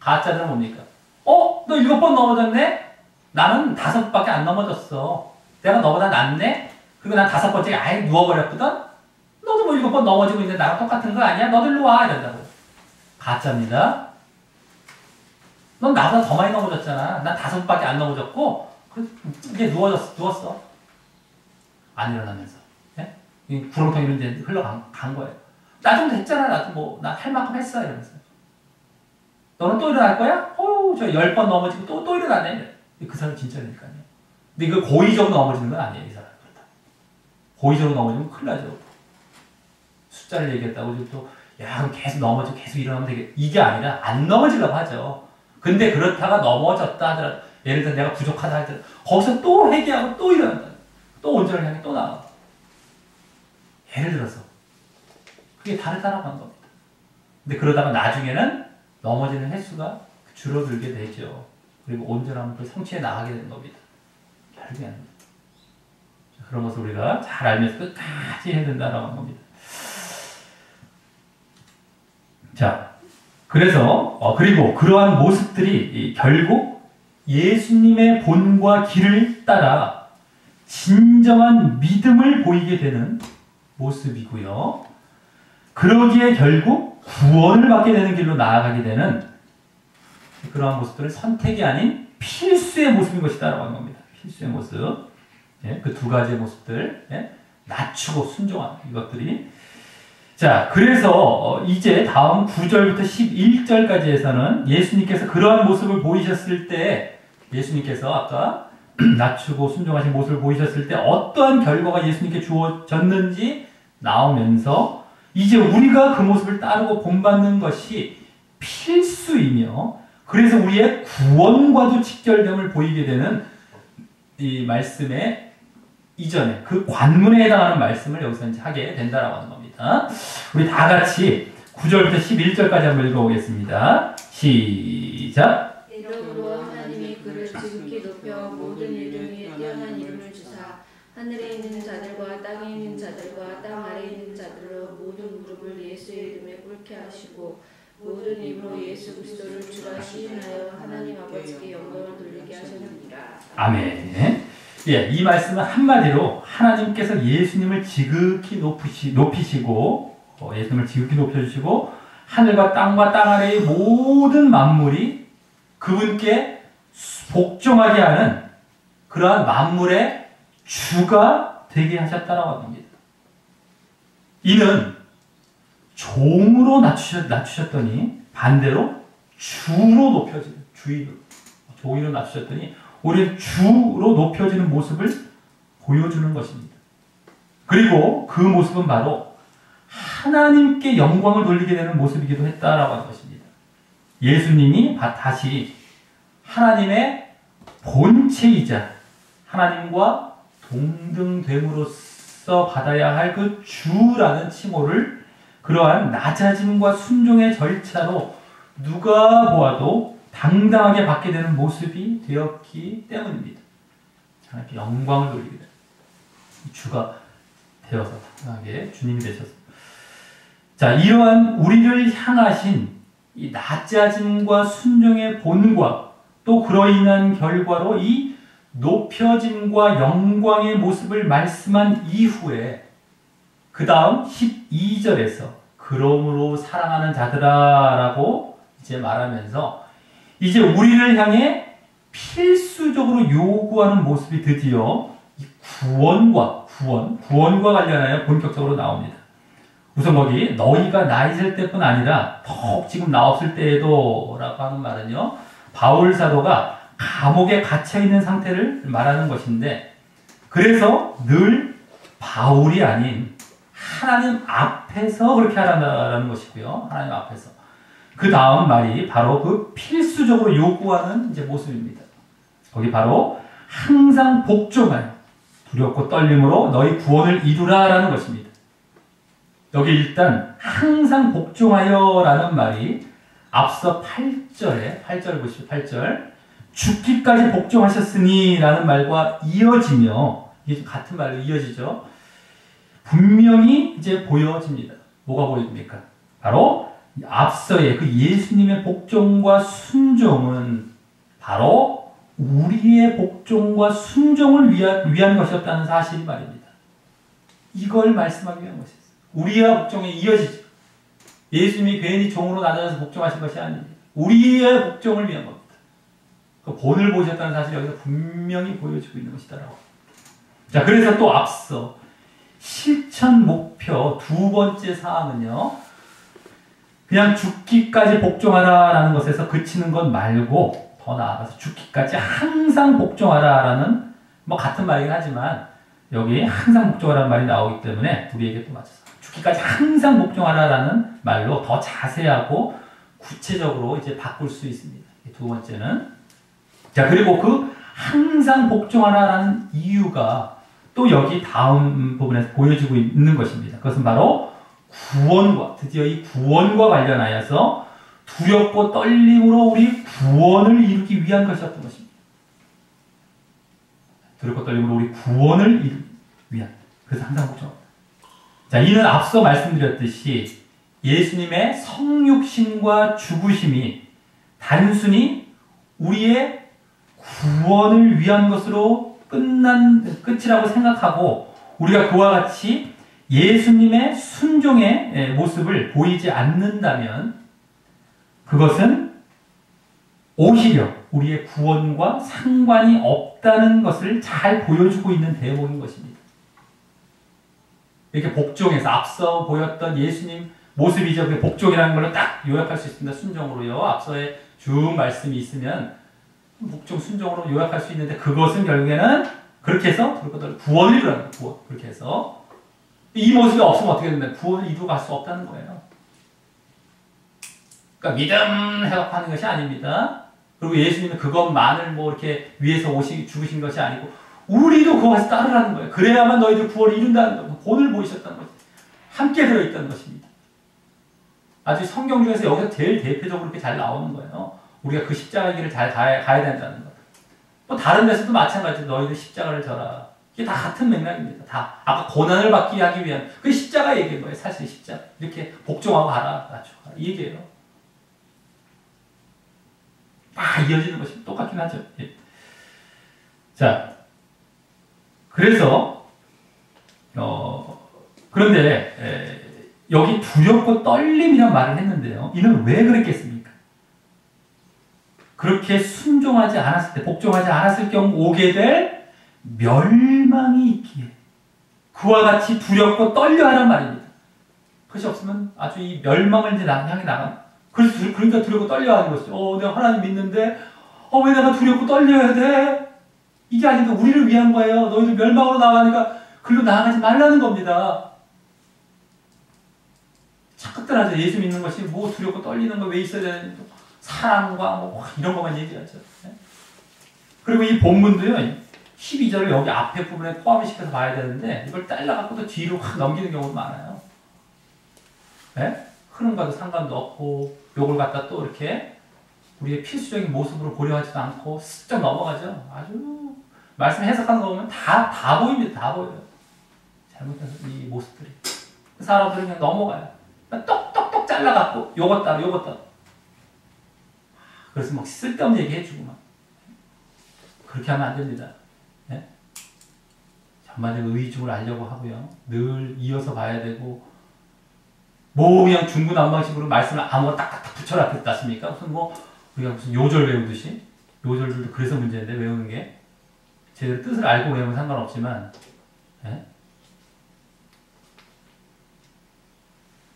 가짜는 뭡니까? 너 7번 넘어졌네? 나는 5밖에 안 넘어졌어. 내가 너보다 낫네? 그리고 난 5번째에 아예 누워버렸거든? 너도 7번 넘어지고 있는데 나랑 똑같은 거 아니야? 너도 일로 와. 이런다고요. 가짜입니다. 넌 나보다 더 많이 넘어졌잖아. 난 5밖에 안 넘어졌고, 이제 누웠어. 안 일어나면서. 예? 이 구렁텅이 이런 데 흘러간 거예요. 나 좀 됐잖아. 나도 나 할 만큼 했어. 이러면서. 너는 또 일어날 거야? 저 10번 넘어지고 또 일어나네. 그 사람 진짜니까요. 근데 그 고의적으로 넘어지는 건 아니에요, 이 사람. 고의적으로 넘어지면 큰일 나죠. 숫자를 얘기했다고 또 야, 그럼 계속 넘어지고 계속 일어나면 되게 이게 아니라 안 넘어지려고 하죠. 근데 그렇다가 넘어졌다 하더라도 예를 들어 내가 부족하다 하더라도 거기서 또 회개하고 또 일어난다. 또 온전을 향해 또 나가. 예를 들어서 그게 다르다라고 하는 겁니다. 근데 그러다가 나중에는 넘어지는 횟수가 줄어들게 되죠. 그리고 온전한 그 성취에 나가게 되는 겁니다. 결국에는 그런 것을 우리가 잘 알면서 끝까지 해야 된다라고 하는 겁니다. 자, 그래서 그리고 그러한 모습들이 결국 예수님의 본과 길을 따라 진정한 믿음을 보이게 되는 모습이고요. 그러기에 결국 구원을 받게 되는 길로 나아가게 되는 그러한 모습들은 선택이 아닌 필수의 모습인 것이다라고 하는 겁니다. 필수의 모습. 예, 그 두 가지의 모습들. 예, 낮추고 순종하는 이것들이. 자, 그래서 이제 다음 9절부터 11절까지에서는 예수님께서 그러한 모습을 보이셨을 때 예수님께서 아까 낮추고 순종하신 모습을 보이셨을 때 어떠한 결과가 예수님께 주어졌는지 나오면서 이제 우리가 그 모습을 따르고 본받는 것이 필수이며 그래서 우리의 구원과도 직결됨을 보이게 되는 이 말씀의 이전에 그 관문에 해당하는 말씀을 여기서 이제 하게 된다라고 하는 겁니다. 우리 다 같이 9절부터 11절까지 한번 읽어보겠습니다. 시작. 이러므로 하나님이 그를 지극히 높여 모든 이름 위에 뛰어난 이름을 주사 하늘에 있는 자들과 땅에 있는 자들과 땅 아래에 있는 자들로 모든 무릎을 예수의 이름에 꿇게 하시고 모든 입으로 예수 그리스도를 주라 시인하여 하나님 아버지께 영광을 돌리게 하셨느니라. 아멘. 예, 이 말씀은 한마디로 하나님께서 예수님을 지극히 높이시고 예수님을 지극히 높여주시고 하늘과 땅 아래의 모든 만물이 그분께 복종하게 하는 그러한 만물의 주가 되게 하셨다라고 합니다. 이는 종으로 낮추셨더니 반대로 주로 높여지는 종으로 낮추셨더니 우리 주로 높여지는 모습을 보여주는 것입니다. 그리고 그 모습은 바로 하나님께 영광을 돌리게 되는 모습이기도 했다라고 하는 것입니다. 예수님이 다시 하나님의 본체이자 하나님과 동등됨으로써 받아야 할 그 주라는 칭호를 그러한 낮아짐과 순종의 절차로 누가 보아도 당당하게 받게 되는 모습이 되었기 때문입니다. 하나님께 영광을 돌리게 되는 주가 되어서 당당하게 주님이 되셔서 자, 이러한 우리를 향하신 이 낮아짐과 순종의 본과 또 그로 인한 결과로 이 높여짐과 영광의 모습을 말씀한 이후에 그 다음 12절에서 그러므로 사랑하는 자들아 라고 이제 말하면서 이제 우리를 향해 필수적으로 요구하는 모습이 드디어 이 구원과 관련하여 본격적으로 나옵니다. 우선 거기 너희가 나 있을 때뿐 아니라 더욱 지금 나 없을 때에도 라고 하는 말은요, 바울 사도가 감옥에 갇혀있는 상태를 말하는 것인데 그래서 늘 바울이 아닌 하나님 앞에서 그렇게 하라는 것이고요. 하나님 앞에서. 그 다음 말이 바로 그 필수적으로 요구하는 이제 모습입니다. 거기 바로 항상 복종하여 두렵고 떨림으로 너희 구원을 이루라라는 것입니다. 여기 일단 항상 복종하여 라는 말이 앞서 8절 보시죠. 8절 죽기까지 복종하셨으니 라는 말과 이어지며 이게 같은 말로 이어지죠. 분명히 이제 보여집니다. 뭐가 보여집니까? 바로 앞서의 그 예수님의 복종과 순종은 바로 우리의 복종과 순종을 위한 것이었다는 사실이 말입니다. 이걸 말씀하기 위한 것이었어요. 우리의 복종에 이어지죠. 예수님이 괜히 종으로 나눠서 복종하신 것이 아닙니다. 우리의 복종을 위한 겁니다. 그 본을 보셨다는 사실이 여기서 분명히 보여지고 있는 것이다라고. 자, 그래서 또 앞서 실천 목표 두 번째 사항은요, 그냥 죽기까지 복종하라라는 것에서 그치는 것 말고 더 나아가서 죽기까지 항상 복종하라라는 뭐 같은 말이긴 하지만 여기 항상 복종하라는 말이 나오기 때문에 우리에게 또 맞춰서 죽기까지 항상 복종하라라는 말로 더 자세하고 구체적으로 이제 바꿀 수 있습니다. 두 번째는 자 그리고 그 항상 복종하라라는 이유가 또 여기 다음 부분에서 보여지고 있는 것입니다. 그것은 바로 구원과 드디어 이 구원과 관련하여서 두렵고 떨림으로 우리 구원을 이루기 위한 것이었던 것입니다. 두렵고 떨림으로 우리 구원을 이루기 위한 그래서 항상 복종합니다. 자 이는 앞서 말씀드렸듯이 예수님의 성육신과 죽으심이 단순히 우리의 구원을 위한 것으로 끝이라고 생각하고 우리가 그와 같이 예수님의 순종의 모습을 보이지 않는다면 그것은 오히려 우리의 구원과 상관이 없다는 것을 잘 보여주고 있는 대목인 것입니다. 이렇게 복종해서 앞서 보였던 예수님 모습이죠. 그 복종이라는 걸로 딱 요약할 수 있습니다. 순종으로요. 앞서에 쭉 말씀이 있으면 복종 순종으로 요약할 수 있는데 그것은 결국에는 그렇게 해서 구원을 이루는 거예요. 구원. 그렇게 해서 이 모습이 없으면 어떻게 된다? 구원을 이루어갈 수 없다는 거예요. 그러니까 믿음 해석하는 것이 아닙니다. 그리고 예수님은 그것만을 뭐 이렇게 위해서 죽으신 것이 아니고 우리도 그것을 따르라는 거예요. 그래야만 너희들 구원을 이룬다는 거예요. 본을 보이셨다는 거죠. 함께 들어있다는 것입니다. 아주 성경 중에서 여기서 제일 대표적으로 이렇게 잘 나오는 거예요. 우리가 그 십자가의 길을 잘 가야 된다는 것. 뭐 다른 데서도 마찬가지로 너희들 십자가를 져라. 이게 다 같은 맥락입니다. 다 아까 고난을 받기 하기 위한 그 십자가 얘기인 거예요. 사실 십자가 이렇게 복종하고 가라, 낮춰가라 이 얘기예요. 다 이어지는 것이 똑같긴 하죠. 예. 자, 그래서 그런데 여기 두렵고 떨림이란 말을 했는데요. 이는 왜 그랬겠습니까? 그렇게 순종하지 않았을 때, 복종하지 않았을 경우 오게 될 멸망이 있기에 그와 같이 두렵고 떨려하란 말입니다. 그것이 없으면 아주 이 멸망을 이제 향해 나간. 그러니까 두렵고 떨려하는 것이죠. 내가 하나님 믿는데 왜 내가 두렵고 떨려야 돼? 이게 아닌데 우리를 위한 거예요. 너희들 멸망으로 나가니까 글로 나아가지 말라는 겁니다. 착각들 하죠. 예수 믿는 것이 뭐 두렵고 떨리는 거 왜 있어야 되는지 사랑과 뭐 이런 것만 얘기하죠. 그리고 이 본문도요. 12절을 여기 앞에 부분에 포함을 시켜서 봐야 되는데 이걸 잘라갖고 또 뒤로 확 넘기는 경우도 많아요. 네? 흐름과도 상관도 없고 요걸 갖다 또 이렇게 우리의 필수적인 모습으로 고려하지도 않고 슬쩍 넘어가죠. 아주 말씀 해석하는 거 보면 다 보입니다. 다 보여요. 잘못해서 이 모습들이. 사람들은 그냥 넘어가요. 똑똑똑 잘라갖고 요것 따라 요것 따라. 그래서 막 쓸데없는 얘기 해주고 막. 그렇게 하면 안 됩니다. 네? 전반적인 의중을 알려고 하고요. 늘 이어서 봐야 되고 뭐 그냥 중구난방식으로 말씀을 아무거나 딱딱딱 붙여라 했다십니까? 무슨 뭐 우리가 무슨 요절 외우듯이 요절들도 그래서 문제인데 외우는 게 제대로 뜻을 알고 외우면 상관없지만 예?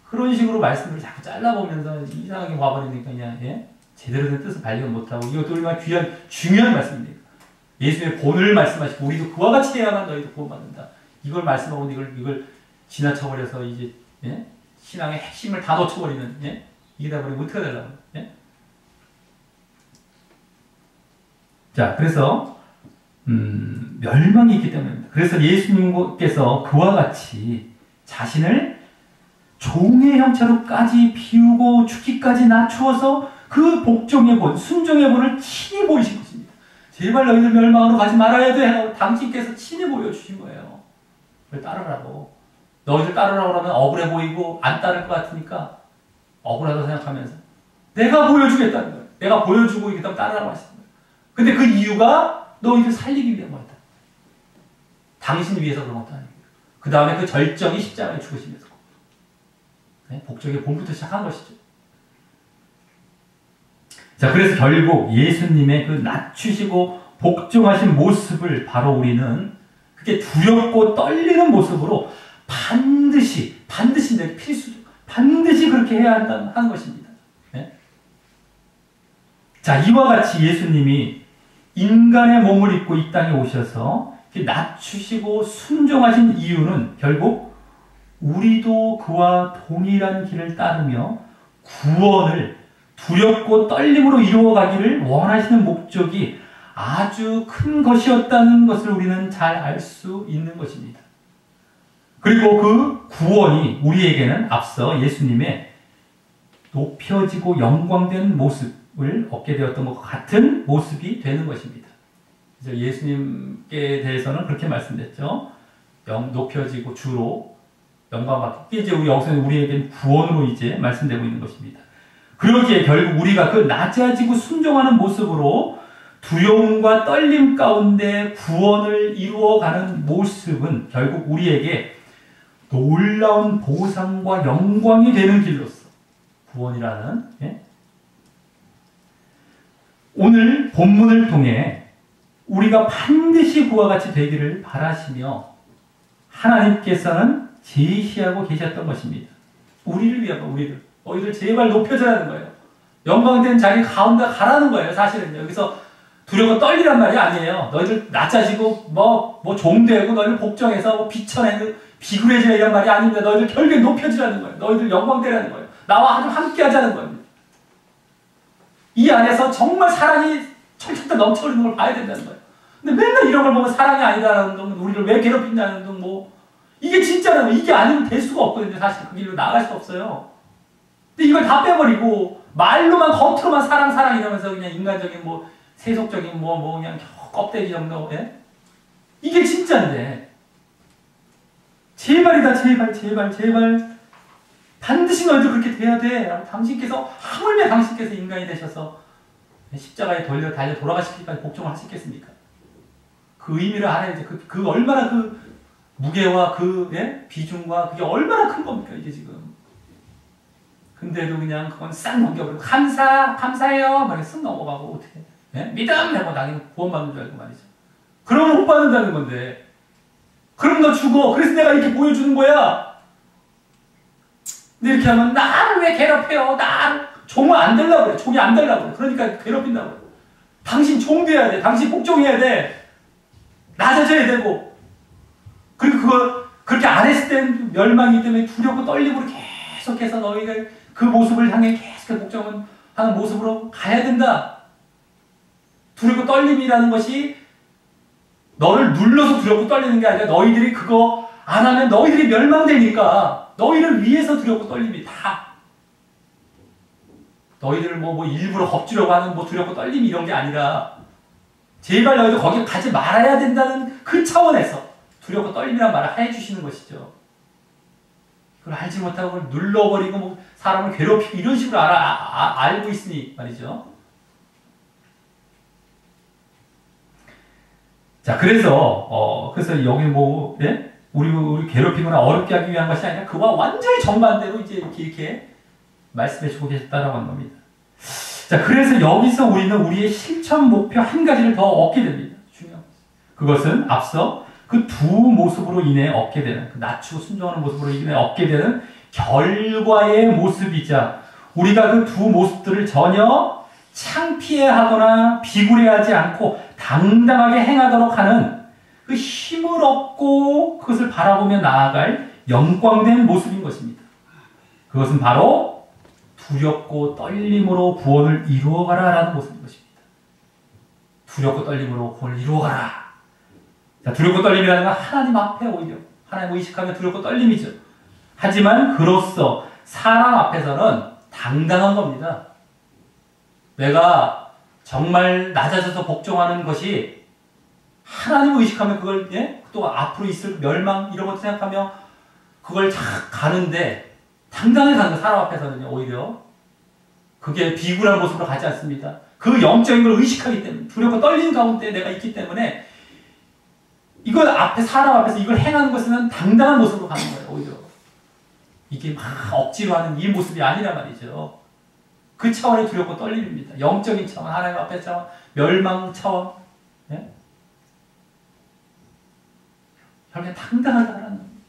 그런 식으로 말씀을 자꾸 잘라보면서 이상하게 와버리니까 그냥 예? 제대로 된 뜻을 발견 못하고 이것도 얼마나 귀한 중요한 말씀입니다. 예수의 본을 말씀하시고 우리도 그와 같이 해야만 너희도 구원받는다. 이걸 말씀하고 이걸 지나쳐버려서 이제 예? 신앙의 핵심을 다 놓쳐버리는 예? 이게 다 버리면 어떻게 되려고 예? 자 그래서 멸망이 있기 때문입니다. 그래서 예수님께서 그와 같이 자신을 종의 형체로까지 비우고 죽기까지 낮추어서 그 복종의 본, 순종의 본을 친히 보이신 것입니다. 제발 너희들 멸망으로 가지 말아야 돼. 당신께서 친히 보여주신 거예요. 그걸 따르라고. 너희들 따르라고 하면 억울해 보이고 안 따를 것 같으니까 억울하다고 생각하면서 내가 보여주겠다는 거예요. 내가 보여주고 그 다음 따르라고 하시는 거예요. 근데 그 이유가 너희들 살리기 위한 거다. 당신 위해서 그런 것도 아니고 그 다음에 그 절정이 십자가에 죽으시면서 네? 복종의 본부터 시작한 것이죠. 자, 그래서 결국 예수님의 그 낮추시고 복종하신 모습을 바로 우리는 그게 두렵고 떨리는 모습으로 반드시 필수죠. 반드시 그렇게 해야 한다는 것입니다. 네? 자, 이와 같이 예수님이 인간의 몸을 입고 이 땅에 오셔서 낮추시고 순종하신 이유는 결국 우리도 그와 동일한 길을 따르며 구원을 두렵고 떨림으로 이루어가기를 원하시는 목적이 아주 큰 것이었다는 것을 우리는 잘 알 수 있는 것입니다. 그리고 그 구원이 우리에게는 앞서 예수님의 높여지고 영광된 모습을 얻게 되었던 것과 같은 모습이 되는 것입니다. 그래서 예수님께 대해서는 그렇게 말씀드렸죠. 높여지고 주로 영광받고, 이제 여기서 우리에게는 구원으로 이제 말씀되고 있는 것입니다. 그러기에 결국 우리가 그 낮아지고 순종하는 모습으로 두려움과 떨림 가운데 구원을 이루어가는 모습은 결국 우리에게 놀라운 보상과 영광이 되는 길로서 구원이라는, 오늘 본문을 통해 우리가 반드시 그와 같이 되기를 바라시며 하나님께서는 제시하고 계셨던 것입니다. 우리를 위하여, 너희들 제발 높여져라는 거예요. 영광된 자리 가운데 가라는 거예요. 사실은 여기서 두려워 떨리란 말이 아니에요. 너희들 낮아지고 뭐 종되고 너희들 복종해서 비천해 비굴해지라 이런 말이 아닙니다. 너희들 결국에 높여지라는 거예요. 너희들 영광되라는 거예요. 나와 아주 함께 하자는 겁니다. 이 안에서 정말 사랑이 철철 넘쳐 흐르는 걸 봐야 된다는 거예요. 근데 맨날 이런 걸 보면 사랑이 아니다라는 둥, 우리를 왜 괴롭힌다는 둥, 이게 진짜라면 이게 아니면 될 수가 없거든요. 사실 그 길로 나갈 수 없어요. 근데 이걸 다 빼버리고 말로만 겉으로만 사랑 이러면서 그냥 인간적인 세속적인 그냥 껍데기 정도, 이게 진짜인데 제발이다 제발 반드시 너희들 그렇게 돼야 돼. 당신께서 하물며 당신께서 인간이 되셔서 십자가에 달려 돌아가시기까지 복종을 하시겠습니까? 그 의미를 알아야지. 그 얼마나 그 무게와 비중과 그게 얼마나 큰 겁니까 이게 지금. 근데도 그냥 그건 싹 넘겨버리고 감사해요 막 쓱 넘어가고 어떻게 믿음 하고 당연히 구원받는 줄 알고 말이죠. 그러면 못 받는다는 건데 그럼 너 죽어. 그래서 내가 이렇게 보여주는 거야. 근데 이렇게 하면 나를 왜 괴롭혀요? 나를 종은 안 되려고 그래. 종이 안 되려고 그래. 그러니까 괴롭힌다고 그래. 당신 종 돼야 돼. 당신 복종해야 돼. 낮아져야 되고. 그리고 그거 그렇게 안 했을 땐 멸망이기 때문에 두렵고 떨림으로 계속해서 너희가 그 모습을 향해 계속 복종하는 모습으로 가야 된다. 두렵고 떨림이라는 것이 너를 눌러서 두렵고 떨리는 게 아니라 너희들이 그거 안 하면 너희들이 멸망되니까 너희를 위해서 두렵고 떨림이 다 너희들을 일부러 겁주려고 하는 두렵고 떨림이 이런 게 아니라 제발 너희들 거기 가지 말아야 된다는 그 차원에서 두렵고 떨림이란 말을 해주시는 것이죠. 그걸 알지 못하고 그걸 눌러버리고 사람을 괴롭히고 이런 식으로 알고 있으니 말이죠. 자, 그래서 여기 우리 괴롭히거나 어렵게 하기 위한 것이 아니라 그와 완전히 정반대로 이제 이렇게 말씀해주고 계셨다라고 하는 겁니다. 자, 그래서 여기서 우리는 우리의 실천 목표 한 가지를 더 얻게 됩니다. 중요한 것은. 그것은 앞서 그 두 모습으로 인해 얻게 되는, 그 낮추고 순종하는 모습으로 인해 얻게 되는 결과의 모습이자 우리가 그 두 모습들을 전혀 창피해하거나 비굴해하지 않고 당당하게 행하도록 하는 그 힘을 얻고 그것을 바라보며 나아갈 영광된 모습인 것입니다. 그것은 바로 두렵고 떨림으로 구원을 이루어가라 라는 모습인 것입니다. 두렵고 떨림으로 구원을 이루어가라. 자, 두렵고 떨림이라는 건 하나님 앞에 오히려 하나님을 의식하며 두렵고 떨림이죠. 하지만 그로써 사람 앞에서는 당당한 겁니다. 내가 정말 낮아져서 복종하는 것이 하나님을 의식하며 그걸 또 앞으로 있을 멸망 이런 것도 생각하며 그걸 가는데 당당하게 가는 거 사람 앞에서는요. 오히려 그게 비굴한 모습으로 가지 않습니다. 그 영적인 걸 의식하기 때문에 두렵고 떨리는 가운데 내가 있기 때문에 이걸 사람 앞에서 이걸 행하는 것은 당당한 모습으로 가는 거예요. 오히려 이게 막 억지로 하는 이 모습이 아니란 말이죠. 그 차원의 두렵고 떨림입니다. 영적인 차원, 하나님 앞에 차원, 멸망 차원. 결국엔 당당하게 하라는 겁니다.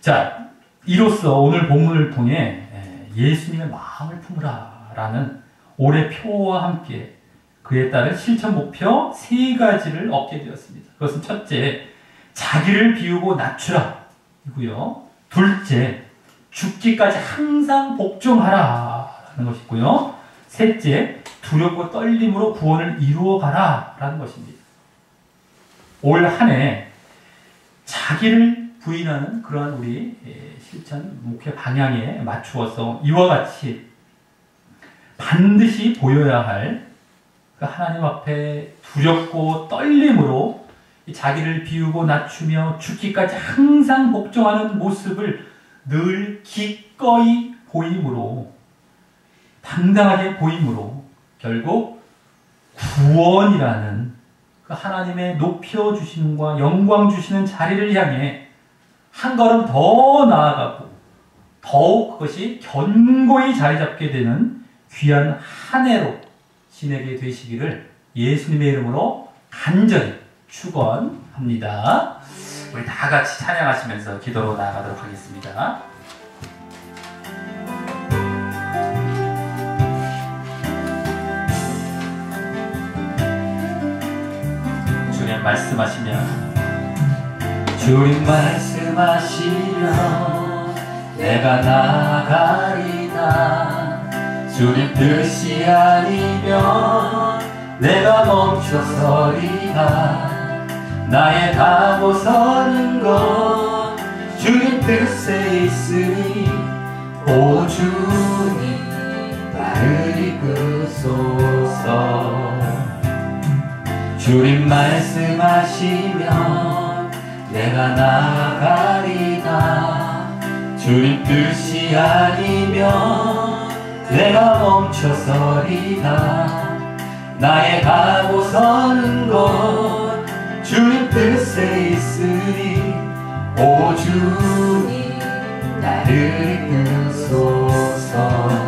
자, 이로써 오늘 본문을 통해 예수님의 마음을 품으라 라는 올해 표와 함께 그에 따른 실천 목표 3가지를 얻게 되었습니다. 그것은 첫째, 자기를 비우고 낮추라. 이고요. 둘째, 죽기까지 항상 복종하라 라는 것이고요. 셋째, 두렵고 떨림으로 구원을 이루어가라 라는 것입니다. 올 한 해 자기를 부인하는 그러한 우리 실천 목회 방향에 맞추어서 이와 같이 반드시 보여야 할 그 하나님 앞에 두렵고 떨림으로 자기를 비우고 낮추며 죽기까지 항상 복종하는 모습을 늘 기꺼이 보임으로, 당당하게 보임으로 결국 구원이라는 그 하나님의 높여주심과 영광 주시는 자리를 향해 한 걸음 더 나아가고 더욱 그것이 견고히 자리 잡게 되는 귀한 한 해로 지내게 되시기를 예수님의 이름으로 간절히 축원합니다. 우리 다 같이 찬양하시면서 기도로 나아가도록 하겠습니다. 주님 말씀하시면 주님 말씀하시면 내가 나아가리다. 주님 뜻이 아니면 내가 멈춰서리다. 나의 가고 서는 것 주님 뜻에 있으니 오 주님 나를 이끄소서. 주님 말씀하시면 내가 나아가리다. 주님 뜻이 아니면 내가 멈춰서리다. 나의 가고 서는 것 주님 뜻에 있으니 오 주님 나를 이끄소서.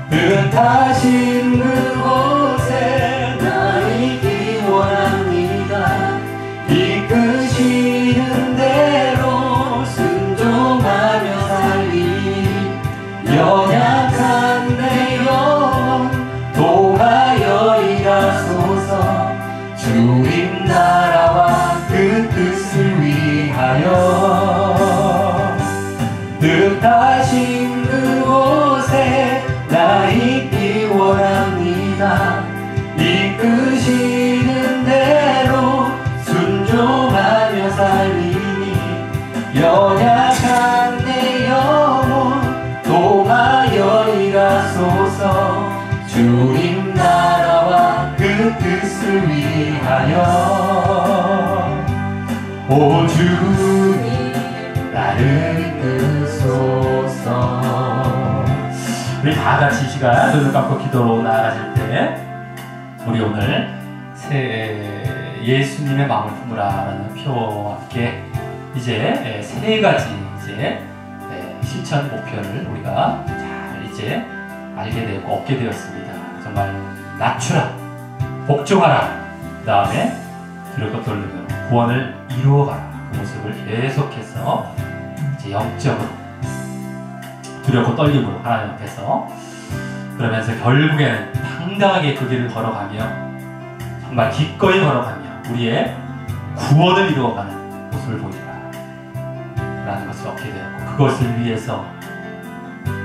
뜻하신 그곳에 나 있기 원합니다. 이끄시는 대로 순종하며 살리. 연약한 내 영혼 도하여 일하소서. 주님 나라와 그 뜻을 위하여 뜻하신 그곳에 나 있기 원합니다. 이끄시는 대로 순종하며 살리니 연약한 내 영혼 도하여 일하소서. 주님 나라와 그 뜻을 위하여 오 주님 나를 이끄소서. 우리 다 같이 이 시간 눈을 감고 기도로 나아가실 때 우리 오늘 예수님의 마음을 품으라 라는 표와 함께 이제 세 가지 실천 목표를 우리가 잘 이제 알게 되고 얻게 되었습니다. 정말 낮추라, 복종하라, 그 다음에 두렵고 떨리며 구원을 이루어가라. 그 모습을 계속해서 이제 영적으로 두렵고 떨림으로 하나님 앞에서 그러면서 결국에는 당당하게 그 길을 걸어가며 정말 기꺼이 걸어가며 우리의 구원을 이루어가는 모습을 보이라 라는 것을 얻게 되었고, 그것을 위해서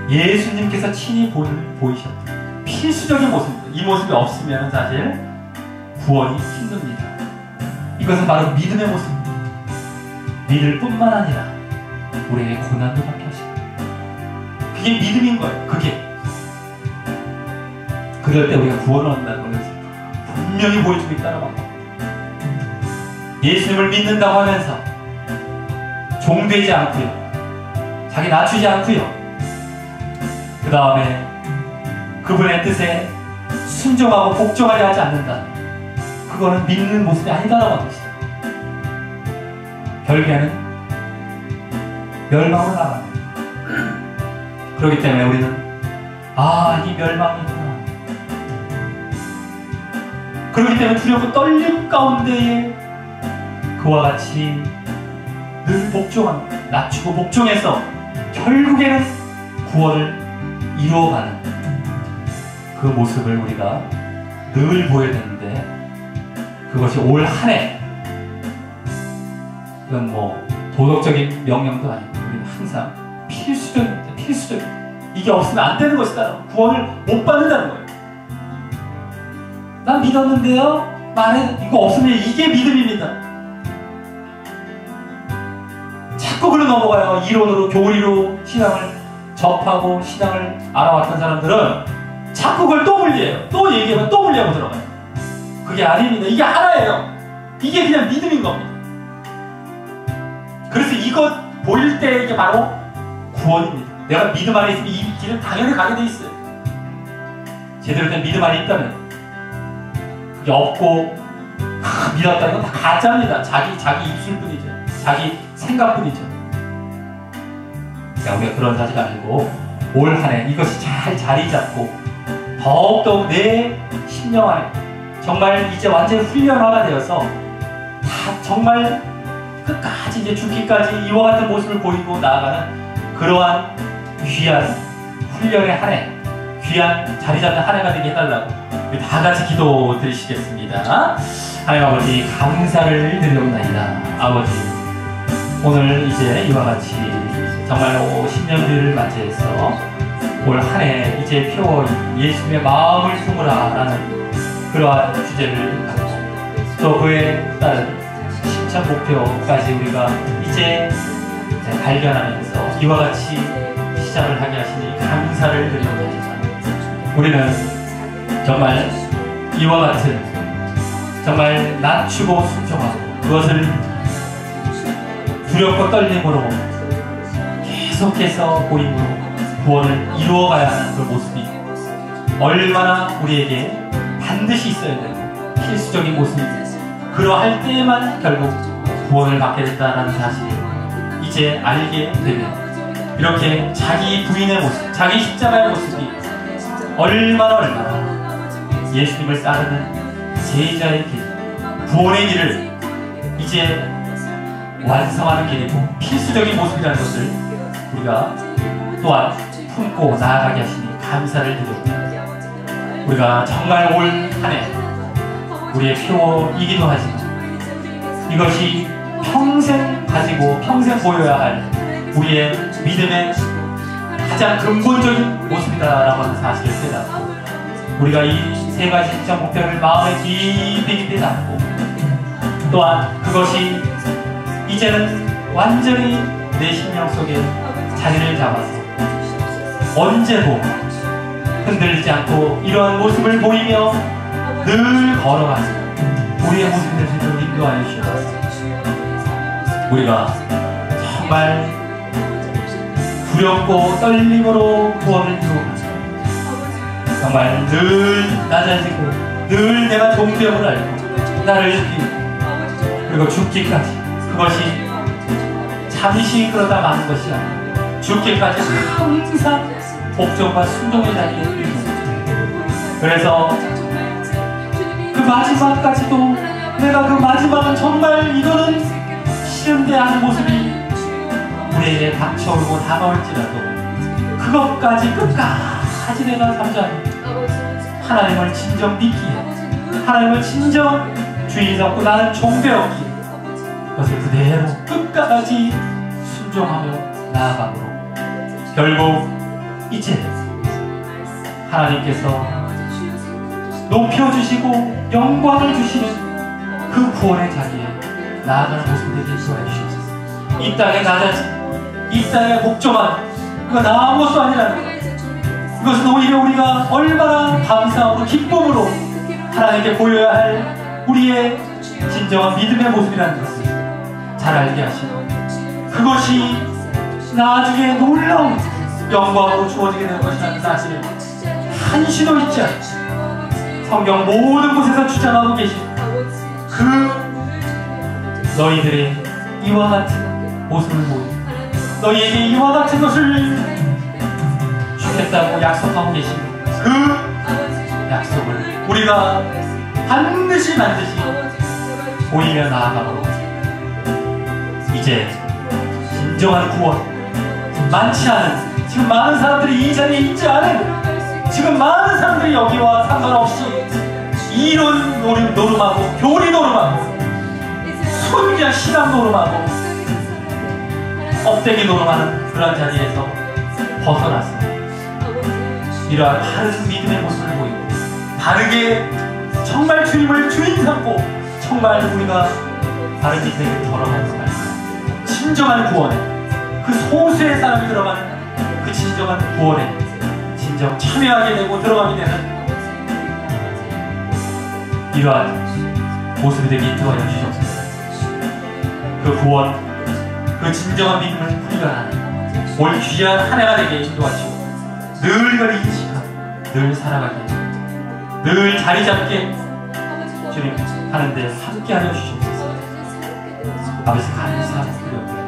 예수님께서 친히 보이셨던 필수적인 모습입니다. 이 모습이 없으면 사실 구원이 힘듭니다. 이것은 바로 믿음의 모습입니다. 믿을 뿐만 아니라 우리에게 고난도 받게 하십니다. 그게 믿음인 거예요. 그럴 때 우리가 구원을 얻는다는 것을 분명히 보여주고 있다는 겁니다. 예수님을 믿는다고 하면서 종되지 않고요, 자기 낮추지 않고요, 그 다음에 그분의 뜻에 순종하고 복종하려 하지 않는다. 그거는 믿는 모습이 아니다라고 하는 것이다. 결국에는 멸망으로 나갑니다. 그렇기 때문에 우리는 이 멸망이구나. 그렇기 때문에 두렵고 떨림 가운데에 그와 같이 늘 복종합니다. 낮추고 복종해서 결국에는 구원을 이루어가는 그 모습을 우리가 늘 보여야 되는데, 그것이 올 한 해, 이건 도덕적인 명령도 아니고 우리는 항상 필수적입니다. 필수적. 이게 없으면 안 되는 것이다. 구원을 못 받는다는 거예요. 난 믿었는데요. 말해 이거 없으면 이게 믿음입니다. 자꾸 글로 넘어가요. 이론으로 교리로 신앙을 접하고 신앙을 알아왔던 사람들은 자꾸 그걸 또 물려요. 또 얘기하면 또 물려고 들어가요. 그게 아닙니다. 이게 하나예요. 이게 그냥 믿음인 겁니다. 그래서 이것 보일 때 이게 바로 구원입니다. 내가 믿음 안에 있으면 이 길은 당연히 가게 돼 있어요. 제대로 된 믿음 안에 있다면. 그게 없고 믿었다 이건 다 가짜입니다. 자기 입술뿐이죠. 자기 생각뿐이죠. 자, 우리가 그런 사실 아니고 올 한 해 이것이 잘 자리 잡고 더욱더욱 내 심령 안에 정말 이제 완전히 훈련화가 되어서 다 정말 끝까지 이제 죽기까지 이와 같은 모습을 보이고 나아가는 그러한 귀한 훈련의 한 해, 귀한 자리 잡는 한 해가 되게 해달라고 우리 다 같이 기도 드리시겠습니다. 하나님 아버지 감사를 드리옵나이다. 아버지 오늘 이제 이와 같이 정말 10년들을 맞이해서 올 한 해 이제 표 예수님의 마음을 품으라 라는 그러한 주제를 갖고 또 그에 따른 실천 목표까지 우리가 이제 발견하면서 이와 같이 시작을 하게 하시니 감사를 드리옵나이다. 우리는 정말 이와 같은 정말 낮추고 순종하고 그것을 두렵고 떨림으로 계속해서 고임으로 구원을 이루어가야 하는 그 모습이 얼마나 우리에게 반드시 있어야 되는 필수적인 모습입니다. 그러할 때에만 결국 구원을 받게 된다는 사실을 이제 알게 되면 이렇게 자기 부인의 모습, 자기 십자가의 모습이 얼마나 예수님을 따르는 제자의 길, 구원의 길을 이제 완성하는 길이고 필수적인 모습이라는 것을 우리가 또한 품고 나아가게 하시니 감사를 드립니다. 우리가 정말 올 한 해 우리의 표이기도 하지만 이것이 평생 가지고 평생 보여야 할 우리의 믿음의 가장 근본적인 모습이다라고 하는 사실을 깨닫고 우리가 이 세 가지 실천 목표를 마음에 깊이 담고 또한 그것이 이제는 완전히 내 심령 속에 자리를 잡아서 언제도 흔들리지 않고 이러한 모습을 보이며 늘 걸어가는 우리의 모습을 인도하여 주시옵소서. 우리가 정말 두렵고 떨림으로 구원을 이루고 정말 늘 낮아지고 늘 내가 존귀함을 알고 나를 죽이고 그리고 죽기까지 그것이 잠시 그러다 마는 것이 아니라 죽기까지 항상 복종과 순종의 자리에 있는 그래서 그 마지막까지도 내가 그 마지막은 정말 이거는 싫은데 하는 모습이 우리에게 닥쳐오고 다가올지라도 그것까지 끝까지 내가 삼자니 하나님을 진정 믿기에 하나님을 진정 주인 삼고 나는 종되었기에 그것을 그대로 끝까지 순종하며 나아가므로 결국 이제 하나님께서 높여주시고 영광을 주시는 그 구원의 자리에 나아가는 모습이 되게 인도해 주시옵소서. 이 땅에 낮아진 이 땅에 복종한 그거 아무것도 아니라는 것 그것은 오히려 우리가 얼마나 감사하고 기쁨으로 하나님께 보여야 할 우리의 진정한 믿음의 모습이라는 것을 잘 알게 하시고 그것이 나중에 놀라운 영광으로 주어지게 되는 것이라는 사실을 한시도 잊지 않고 성경 모든 곳에서 주장하고 계신 그 너희들의 이와 같은 모습을 보여 너희에게 이와 같은 것을 주겠다고 약속하고 계신 그 약속을 우리가 반드시 보이며 나아가고 이제 진정한 구원 많지 않은 지금 많은 사람들이 이 자리에 있지 않은 지금 많은 사람들이 여기와 상관없이 이론 노름하고 교리 노름하고 순자 신앙 노름하고 껍데기 노름하는 그런 자리에서 벗어나서 이러한 바른 믿음의 모습을 보이고 바르게 정말 주님을 주인 삼고 정말 우리가 바른 믿음에 걸어가는 말 진정한 구원에 그 소수의 사람이 들어가는 그 진정한 구원에 진정 참여하게 되고 들어가게 되는 이러한 모습이 되게 인도하여 주시옵소서. 그 구원, 그 진정한 믿음을 훈련하는 올 귀한 한 해가 되게 인도하시고 늘 이걸 인식하고 늘 살아가게 늘 자리 잡게 주님 하는데 함께하여 주시옵소서. 아버지 감사합니다.